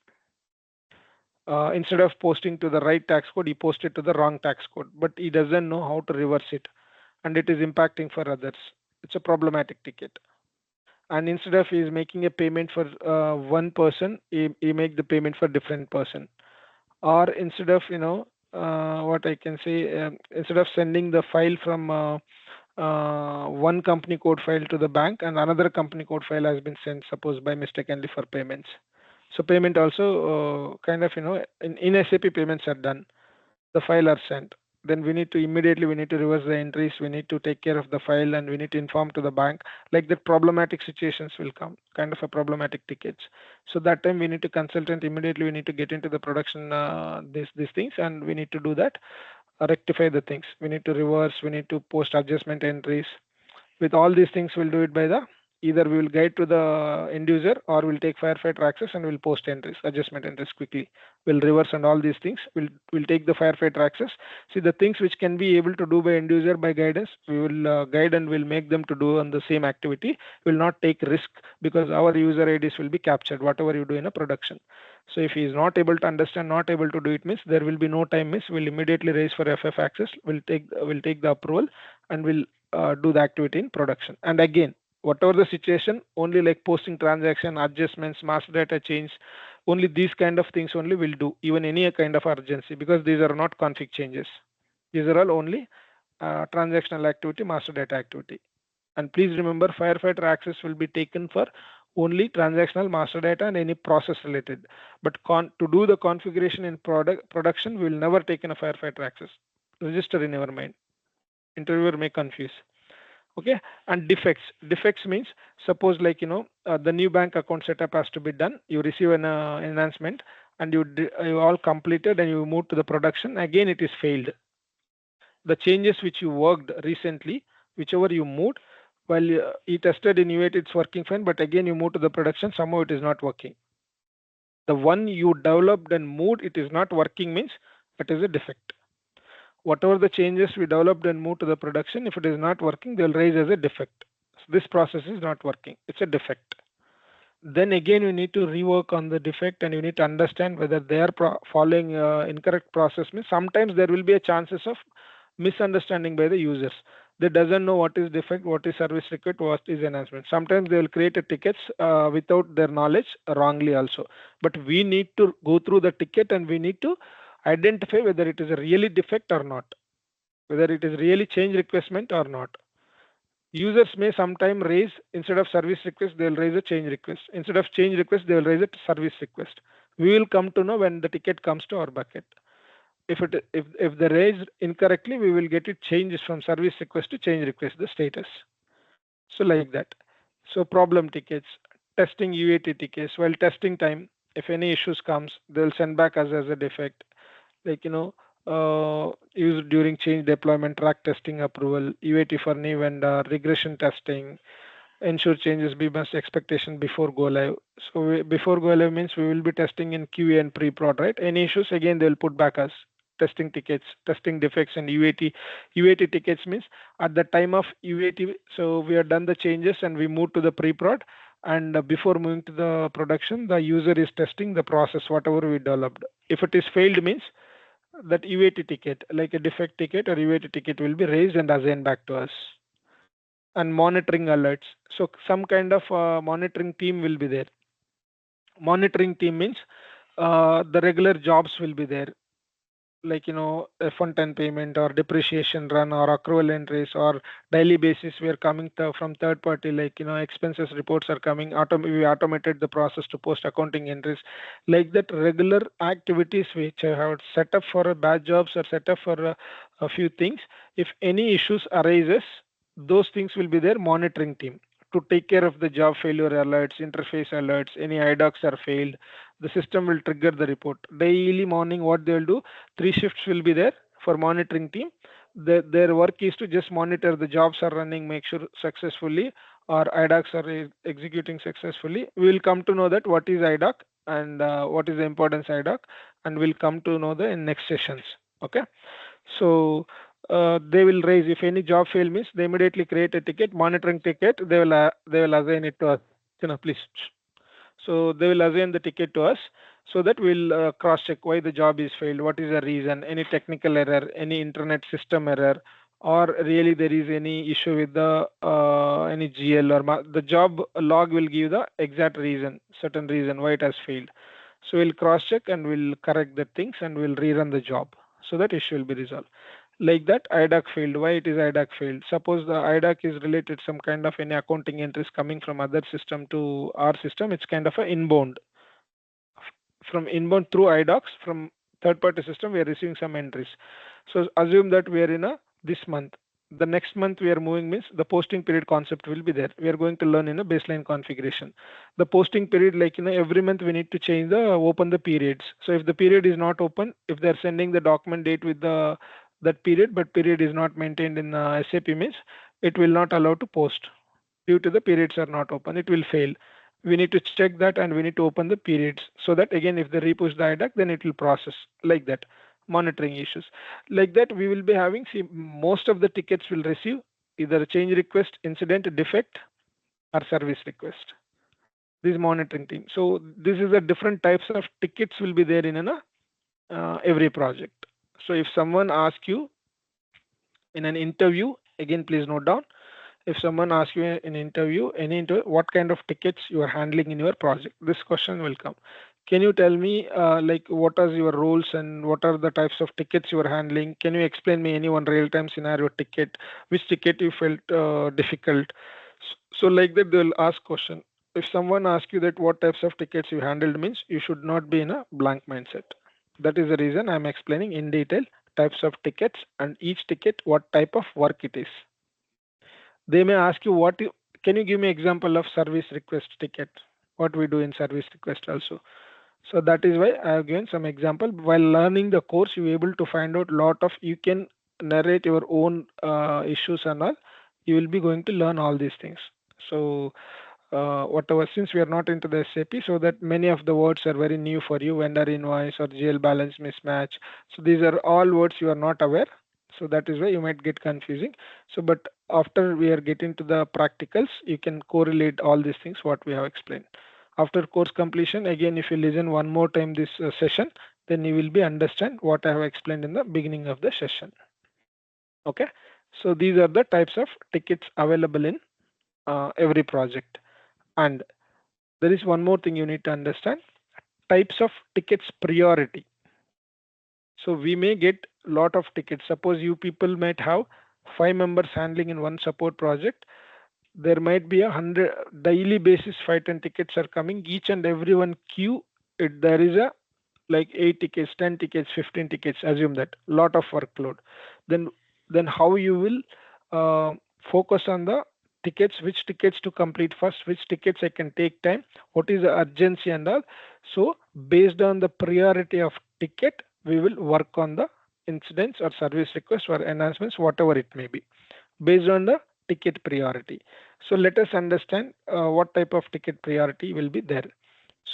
Instead of posting to the right tax code, he posted to the wrong tax code, but he doesn't know how to reverse it, and it is impacting for others. It's a problematic ticket. And instead of he is making a payment for one person, he make the payment for different person. Or instead of what I can say, instead of sending the file from one company code file to the bank, and another company code file has been sent, suppose by mistakenly for payments. So payment also kind of in SAP payments are done, the file are sent, then we need to immediately we need to reverse the entries, we need to take care of the file, and we need to inform to the bank. Like that problematic situations will come, kind of a problematic tickets. So that time we need to consultant immediately, we need to get into the production these things, and we need to do that, rectify the things, we need to reverse, we need to post adjustment entries. With all these things, we'll do it by the either we will guide to the end user, or we'll take firefighter access and we'll post entries, adjustment entries quickly. We'll reverse and all these things. We'll take the firefighter access. See the things which can be able to do by end user by guidance, we will guide and we'll make them to do on the same activity. We'll not take risk because our user IDs will be captured, whatever you do in a production. So if he is not able to understand, not able to do it means there will be no time miss. We'll immediately raise for FF access. We'll take the approval and we'll do the activity in production. And again, whatever the situation, only like posting transaction, adjustments, master data change, only these kind of things only will do, even any kind of urgency, because these are not config changes. These are all only transactional activity, master data activity. And please remember, firefighter access will be taken for only transactional master data and any process related. But to do the configuration in production, we will never take in a firefighter access. Register in your mind. Interviewer may confuse. Okay. And defects means, suppose like the new bank account setup has to be done, you receive an enhancement, and you all completed and you move to the production, again it is failed. The changes which you worked recently, whichever you moved, while you tested in UAT it's working fine, but again you move to the production, somehow it is not working. The one you developed and moved, it is not working means it is a defect. Whatever the changes we developed and moved to the production, if it is not working, they'll raise as a defect. So this process is not working. It's a defect. Then again, you need to rework on the defect, and you need to understand whether they are following incorrect process. Means sometimes there will be a chances of misunderstanding by the users. They doesn't know what is defect, what is service request, what is enhancement. Sometimes they will create a tickets without their knowledge wrongly also. But we need to go through the ticket and we need to identify whether it is a really defect or not, whether it is really change requestment or not. Users may sometime raise, instead of service request, they will raise a change request. Instead of change request, they will raise a service request. We will come to know when the ticket comes to our bucket. If they raised incorrectly, we will get it changed from service request to change request, the status. So like that. So problem tickets, testing UAT tickets. While testing time, if any issues comes, they'll send back us as a defect. Like used during change deployment, track testing approval, UAT for new vendor, regression testing, ensure changes be best expectation before go live. So before go live means we will be testing in QA and pre-prod, right? Any issues, again they'll put back us testing tickets, testing defects, and UAT tickets means at the time of UAT, so we have done the changes and we move to the pre-prod, and before moving to the production, the user is testing the process whatever we developed. If it is failed means that UAT ticket, like a defect ticket or UAT ticket, will be raised and assigned back to us. And monitoring alerts. So some kind of monitoring team will be there. Monitoring team means the regular jobs will be there, like F110 payment or depreciation run or accrual entries, or daily basis we are coming from third party, like expenses reports are coming. We automated the process to post accounting entries, like that. Regular activities which I have set up for batch jobs or set up for a few things. If any issues arises, those things will be there. Monitoring team to take care of the job failure alerts, interface alerts, any IDOCs are failed, the system will trigger the report. Daily morning, what they will do, 3 shifts will be there for monitoring team. Their work is to just monitor the jobs are running, make sure successfully, or IDOCs are executing successfully. We will come to know that what is IDOC and what is the importance IDOC, and we'll come to know the in next sessions. Okay. So they will raise, if any job fail means they immediately create a ticket, monitoring ticket. They will assign it to us. Please. So they will assign the ticket to us. so that we'll cross check why the job is failed, what is the reason, any technical error, any internet system error, or really there is any issue with the any GL or the job log will give the exact reason, certain reason why it has failed. So we'll cross check and we'll correct the things and we'll rerun the job so that issue will be resolved. Like that, IDAC failed. Why it is IDAC failed? Suppose the IDAC is related some kind of any accounting entries coming from other system to our system. It's kind of a inbound. From inbound through IDOCs from third party system, we are receiving some entries. So assume that we are in a this month. The next month we are moving means the posting period concept will be there. We are going to learn in a baseline configuration. The posting period, like every month we need to change the open the periods. So if the period is not open, if they are sending the document date with the that period, but period is not maintained in SAP means it will not allow to post due to the periods are not open. It will fail. We need to check that and we need to open the periods so that again if they repush the IDAC then it will process like that. Monitoring issues like that we will be having, see, most of the tickets will receive either a change request, incident, defect, or service request. This monitoring team. So this is the different types of tickets will be there in every project. So if someone asks you in an interview, again please note down, if someone asks you in an interview, any interview, what kind of tickets you are handling in your project, this question will come. Can you tell me like what are your roles and what are the types of tickets you are handling? Can you explain me any one real-time scenario ticket, which ticket you felt difficult? So like that they'll ask question. If someone asks you that what types of tickets you handled means you should not be in a blank mindset. That is the reason I'm explaining in detail types of tickets and each ticket what type of work it is. They may ask you can you give me example of service request ticket? What we do in service request also. So that is why I have given some example. While learning the course, you are able to find out lot of, you can narrate your own issues and all. You will be going to learn all these things. So whatever, since we are not into the SAP, so that many of the words are very new for you, vendor invoice or GL balance mismatch. So these are all words you are not aware. So that is why you might get confusing. So, but after we are getting to the practicals, you can correlate all these things what we have explained. After course completion, again, if you listen one more time this session, then you will be understand what I have explained in the beginning of the session. Okay. So these are the types of tickets available in every project. And there is one more thing you need to understand, types of tickets priority. So we may get lot of tickets. Suppose you people might have 5 members handling in one support project. There might be 100 daily basis 5-10 tickets are coming. Each and every one queue, there is a like 8 tickets, 10 tickets, 15 tickets. Assume that lot of workload. Then then how you will uh, focus on the tickets, which tickets to complete first, which tickets I can take time, what is the urgency and all. So based on the priority of ticket, we will work on the incidents or service requests or enhancements, whatever it may be, based on the ticket priority. So let us understand what type of ticket priority will be there.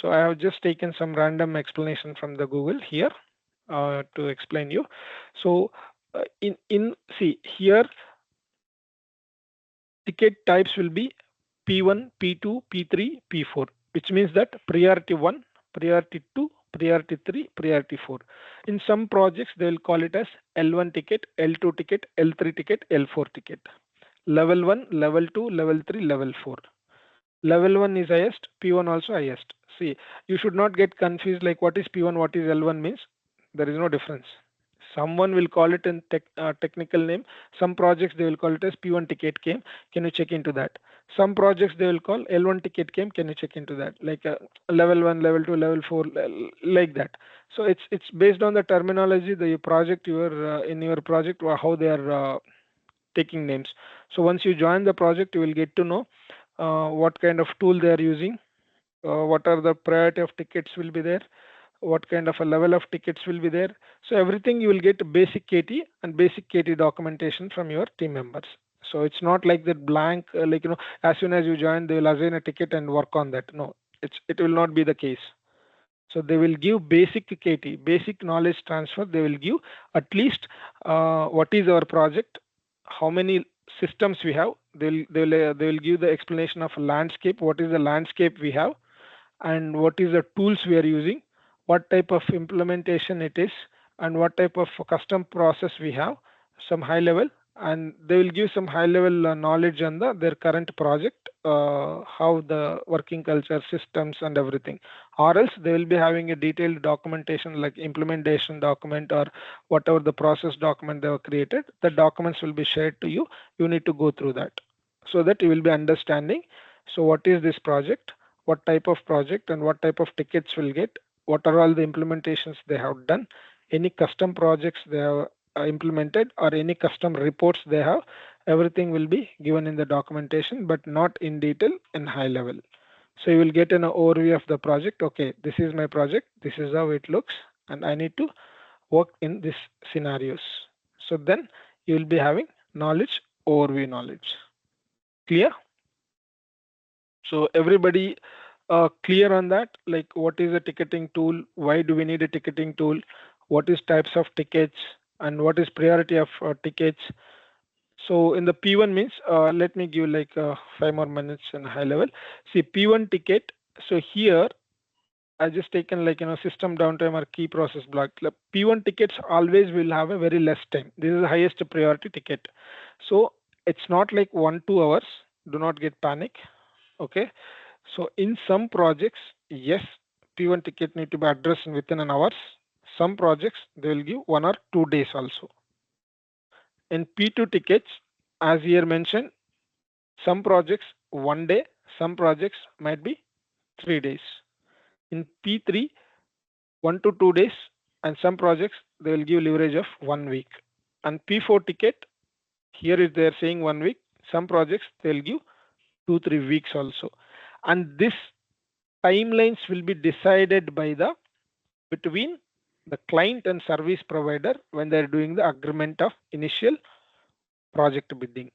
So I have just taken some random explanation from the Google here to explain you. So in see here, ticket types will be P1, P2, P3, P4, which means that priority 1, priority 2, priority 3, priority 4. In some projects, they will call it as L1 ticket, L2 ticket, L3 ticket, L4 ticket. Level 1, level 2, level 3, level 4. Level 1 is highest, P1 also highest. See, you should not get confused like what is P1, what is L1 means. There is no difference. Someone will call it in technical name. Some projects they will call it as P1 ticket came. Can you check into that? Some projects they will call L1 ticket came. Can you check into that? Like level 1, level 2, level 4, like that. So it's based on the terminology, the project you are in your project or how they are taking names. So once you join the project, you will get to know what kind of tool they are using, what are the priority of tickets will be there, what kind of a level of tickets will be there. So everything you will get basic KT and basic KT documentation from your team members. So it's not like that blank, like, as soon as you join, they will assign a ticket and work on that. No, it will not be the case. So they will give basic KT, basic knowledge transfer. They will give at least what is our project, how many systems we have. They will give the explanation of landscape. What is the landscape we have, and what is the tools we are using, what type of implementation it is, and what type of custom process we have, some high level, and they will give some high level knowledge on their current project, how the working culture, systems, and everything. Or else they will be having a detailed documentation like implementation document or whatever the process document they have created. The documents will be shared to you. You need to go through that so that you will be understanding. So what is this project? What type of project and what type of tickets will get? What are all the implementations they have done? Any custom projects they have implemented or any custom reports they have? Everything will be given in the documentation, but not in detail in high level. So you will get an overview of the project. Okay, this is my project. This is how it looks, and I need to work in these scenarios. So then you will be having knowledge, overview knowledge. Clear? So everybody clear on that? Like what is a ticketing tool? Why do we need a ticketing tool? What is types of tickets and what is priority of tickets? So in the P1 means, let me give like 5 more minutes in high level. See P1 ticket. So here I just taken like system downtime or key process block. Like, P1 tickets always will have a very less time. This is the highest priority ticket. So it's not like 1 2 hours. Do not get panic. Okay. So in some projects, yes, P1 ticket need to be addressed within an hours. Some projects they will give 1 or 2 days also. In P2 tickets, as here mentioned, some projects 1 day, some projects might be 3 days. In P3, 1 to 2 days, and some projects they will give leverage of 1 week. And P4 ticket, here is they are saying 1 week. Some projects they will give 2 3 weeks also. And this timelines will be decided by the between the client and service provider when they're doing the agreement of initial project bidding.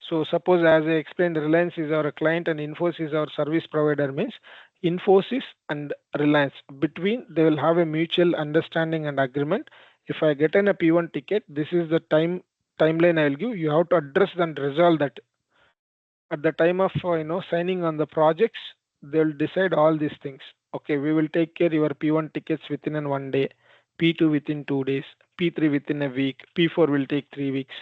So suppose as I explained, Reliance is our client and Infosys is our service provider means Infosys and Reliance between they will have a mutual understanding and agreement. If I get in a P1 ticket, this is the timeline I will give. You have to address and resolve that at the time of signing on the projects. They'll decide all these things. Okay, we will take care your P1 tickets within an 1 day, P2 within 2 days, P3 within a week, P4 will take 3 weeks.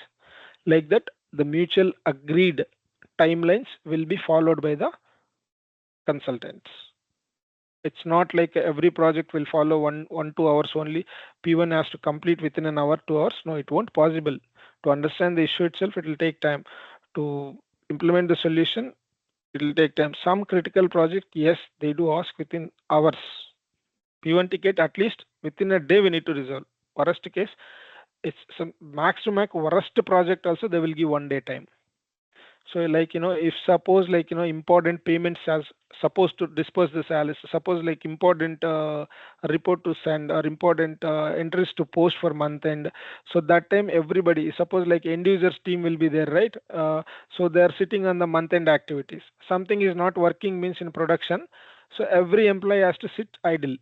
Like that the mutual agreed timelines will be followed by the consultants. It's not like every project will follow 1 2 hours only. P1 has to complete within an hour, 2 hours. No, it won't possible. To understand the issue itself, it will take time. To implement the solution, it will take time. Some critical project, yes, they do ask within hours. P1 ticket at least within a day we need to resolve. Worst case, it's some max to max worst project also they will give 1 day time. So like if suppose like important payments as supposed to disperse the salaries, suppose like important report to send or important entries to post for month end. So that time everybody, suppose like end users team will be there, right? So they are sitting on the month end activities. Something is not working means in production. So every employee has to sit idle.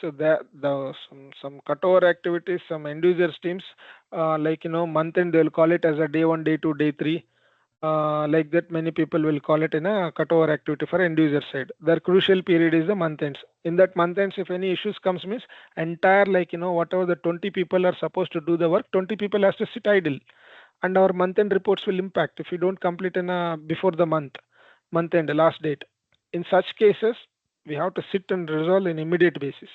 So that the some cutover activities, some end users teams, like month end they'll call it as a day one, day two, day three. Like that, many people will call it in a cutover activity for end user side. Their crucial period is the month ends. In that month ends, if any issues comes means entire like whatever the 20 people are supposed to do the work, 20 people has to sit idle, and our month end reports will impact if you don't complete in before the month end last date. In such cases, we have to sit and resolve in immediate basis.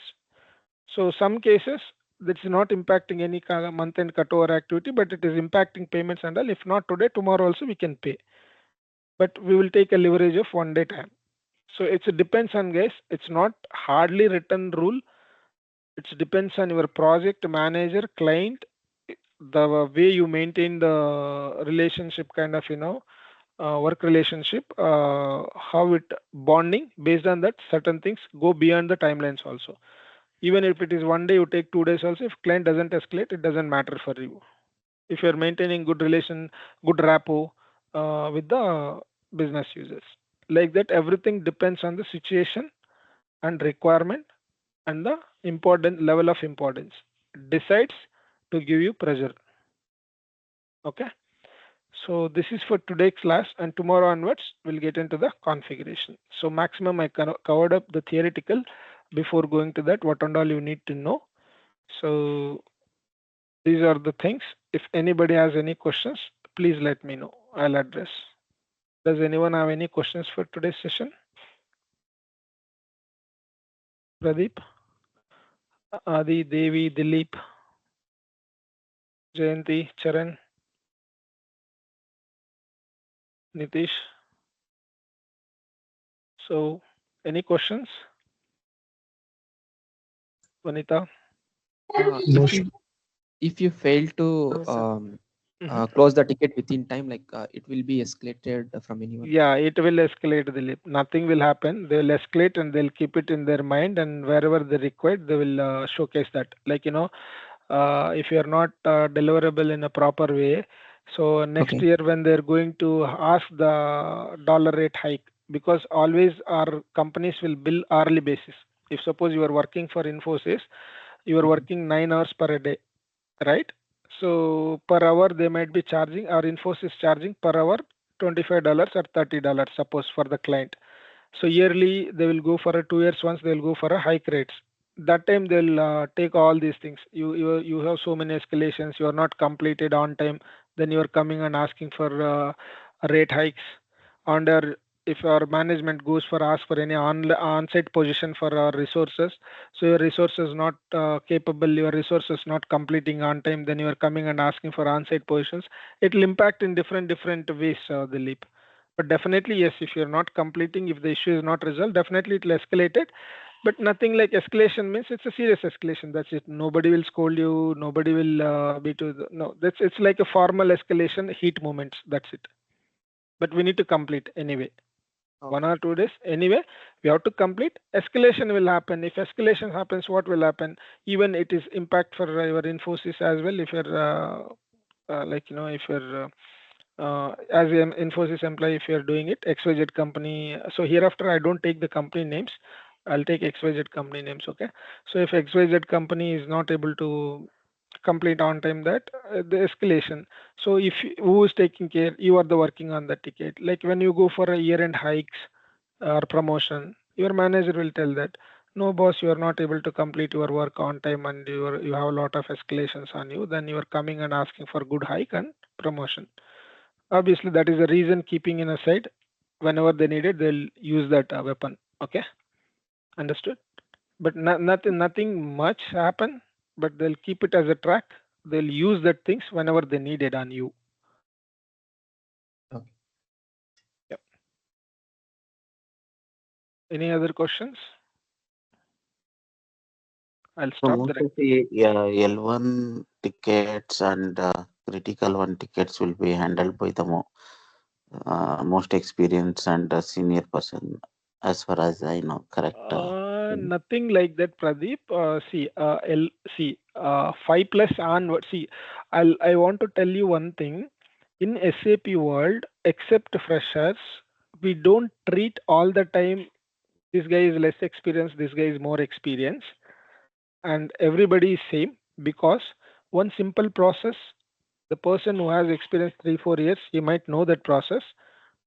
So some cases that's not impacting any kind of month end cutover activity, but it is impacting payments and all. If not today, tomorrow also we can pay. But we will take a leverage of 1 day time. So it depends on guys. It's not hardly written rule. It depends on your project manager, client, the way you maintain the relationship kind of work relationship, how it bonding based on that certain things go beyond the timelines also. Even if it is 1 day, you take 2 days also. If client doesn't escalate, it doesn't matter for you. If you're maintaining good relation, good rapport with the business users, like that, everything depends on the situation and requirement and the important level of importance decides to give you pressure. Okay. So this is for today's class, and tomorrow onwards we'll get into the configuration. So maximum I covered up the theoretical before going to that, what and all you need to know. So these are the things. If anybody has any questions, please let me know. I'll address. Does anyone have any questions for today's session? Pradeep, Adi, Devi, Dilip, Jayanti, Charan, Nitish. So any questions? Vanita? No, If you fail to Mhm. close the ticket within time, like it will be escalated from anyone. Yeah, it will escalate, Dilip. Nothing will happen. They will escalate and they'll keep it in their mind, and wherever they require, they will showcase that. Like, if you are not deliverable in a proper way, so next Okay. year when they're going to ask the dollar rate hike, because always our companies will bill hourly basis. If suppose you are working for Infosys, you are Mhm. working 9 hours per day, right? So per hour they might be charging, or Infosys charging per hour $25 or $30, suppose for the client. So yearly they will go for a 2 years once they will go for a hike rates. That time they'll take all these things. You have so many escalations. You are not completed on time. Then you are coming and asking for rate hikes. Under, if our management goes for ask for any on-site position for our resources, so your resources not capable, your resources not completing on time, then you are coming and asking for on-site positions. It will impact in different ways, Dilip. But definitely, yes, if you're not completing, if the issue is not resolved, definitely it will escalate it. But nothing like escalation means it's a serious escalation. That's it. Nobody will scold you. Nobody will be to no. That's it's like a formal escalation, heat moments. That's it. But we need to complete anyway. One Okay. or 2 days anyway. We have to complete. Escalation will happen. If escalation happens, what will happen? Even it is impact for your Infosys as well. If you're if you're as an Infosys employee, if you're doing it, XYZ company. So hereafter, I don't take the company names. I'll take XYZ company names. Okay. So if XYZ company is not able to complete on time, that the escalation. So if who is taking care, you are the working on the ticket. Like when you go for a year-end hikes or promotion, your manager will tell that no boss, you are not able to complete your work on time and you have a lot of escalations on you. Then you are coming and asking for good hike and promotion. Obviously, that is the reason keeping in aside. Whenever they need it, they'll use that weapon. Okay, understood. But nothing much happen. But they'll keep it as a track. They'll use that things whenever they need it on you. Okay. Yep. Any other questions? I'll So stop most the. of the L1 tickets and critical one tickets will be handled by the most experienced and senior person, as far as I know. Correct. Nothing like that, Pradeep. Five plus onward. See, I want to tell you one thing. In SAP world, except freshers, we don't treat all the time. This guy is less experienced. This guy is more experienced, and everybody is same because one simple process. The person who has experience 3 4 years, he might know that process.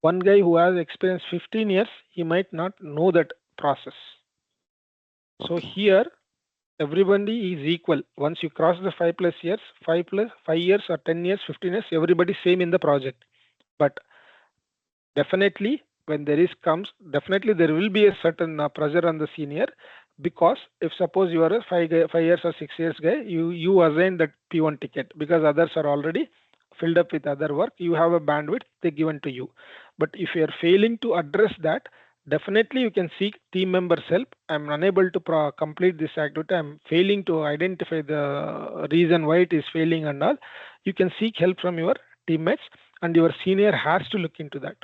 One guy who has experience 15 years, he might not know that process. So Okay. here everybody is equal. Once you cross the 5 plus years, 5 years or 10 years, 15 years, everybody same in the project. But definitely, when there is comes, definitely there will be a certain pressure on the senior, because if suppose you are a 5 years or 6 years guy, you assign that P1 ticket because others are already filled up with other work. You have a bandwidth they given to you, but if you are failing to address that, definitely you can seek team members help. I'm unable to complete this activity. I'm failing to identify the reason why it is failing and all. You can seek help from your teammates, and your senior has to look into that.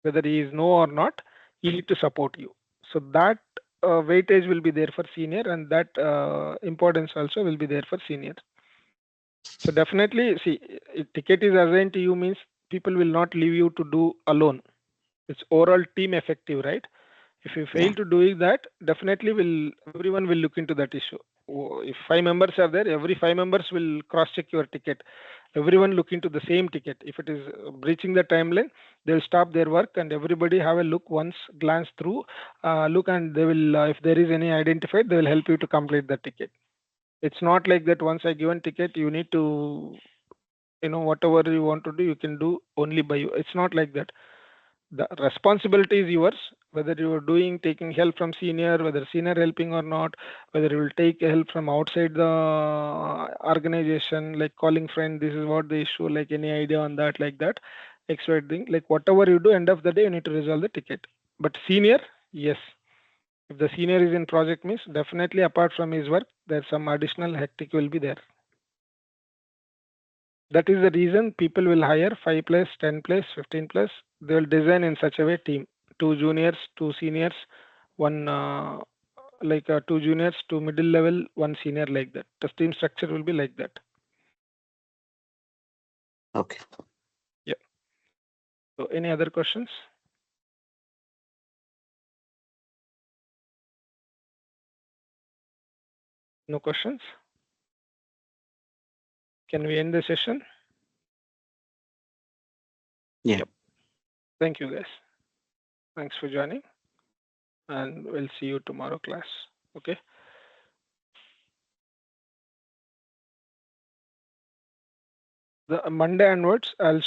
Whether he is no or not, he need to support you. So that weightage will be there for senior, and that importance also will be there for senior. So definitely, see, if ticket is assigned to you means people will not leave you to do alone. It's overall team effective, right? If you Yeah. fail to doing that, definitely will everyone will look into that issue. if 5 members are there, every 5 members will cross check your ticket. Everyone look into the same ticket. If it is breaching the timeline, they'll stop their work and everybody have a look once, glance through, look, and they will, if there is any identified, they will help you to complete the ticket. It's not like that once I given ticket, you need to, whatever you want to do, you can do only by you. It's not like that. The responsibility is yours, whether you are taking help from senior, whether senior helping or not, whether you will take help from outside the organization, like calling friend, this is what the issue, like any idea on that, like that, expert thing, like whatever you do, end of the day, you need to resolve the ticket. But senior, yes, if the senior is in project means, definitely apart from his work, there's some additional hectic will be there. That is the reason people will hire 5 plus, 10 plus, 15 plus. They will design in such a way team, two juniors, two seniors, one two juniors, two middle level, one senior, like that. The team structure will be like that. Okay. Yeah. So any other questions? No questions? Can we end the session? Yeah. Yep. Thank you guys. Thanks for joining. And we'll see you tomorrow class. Okay. The Monday onwards, I'll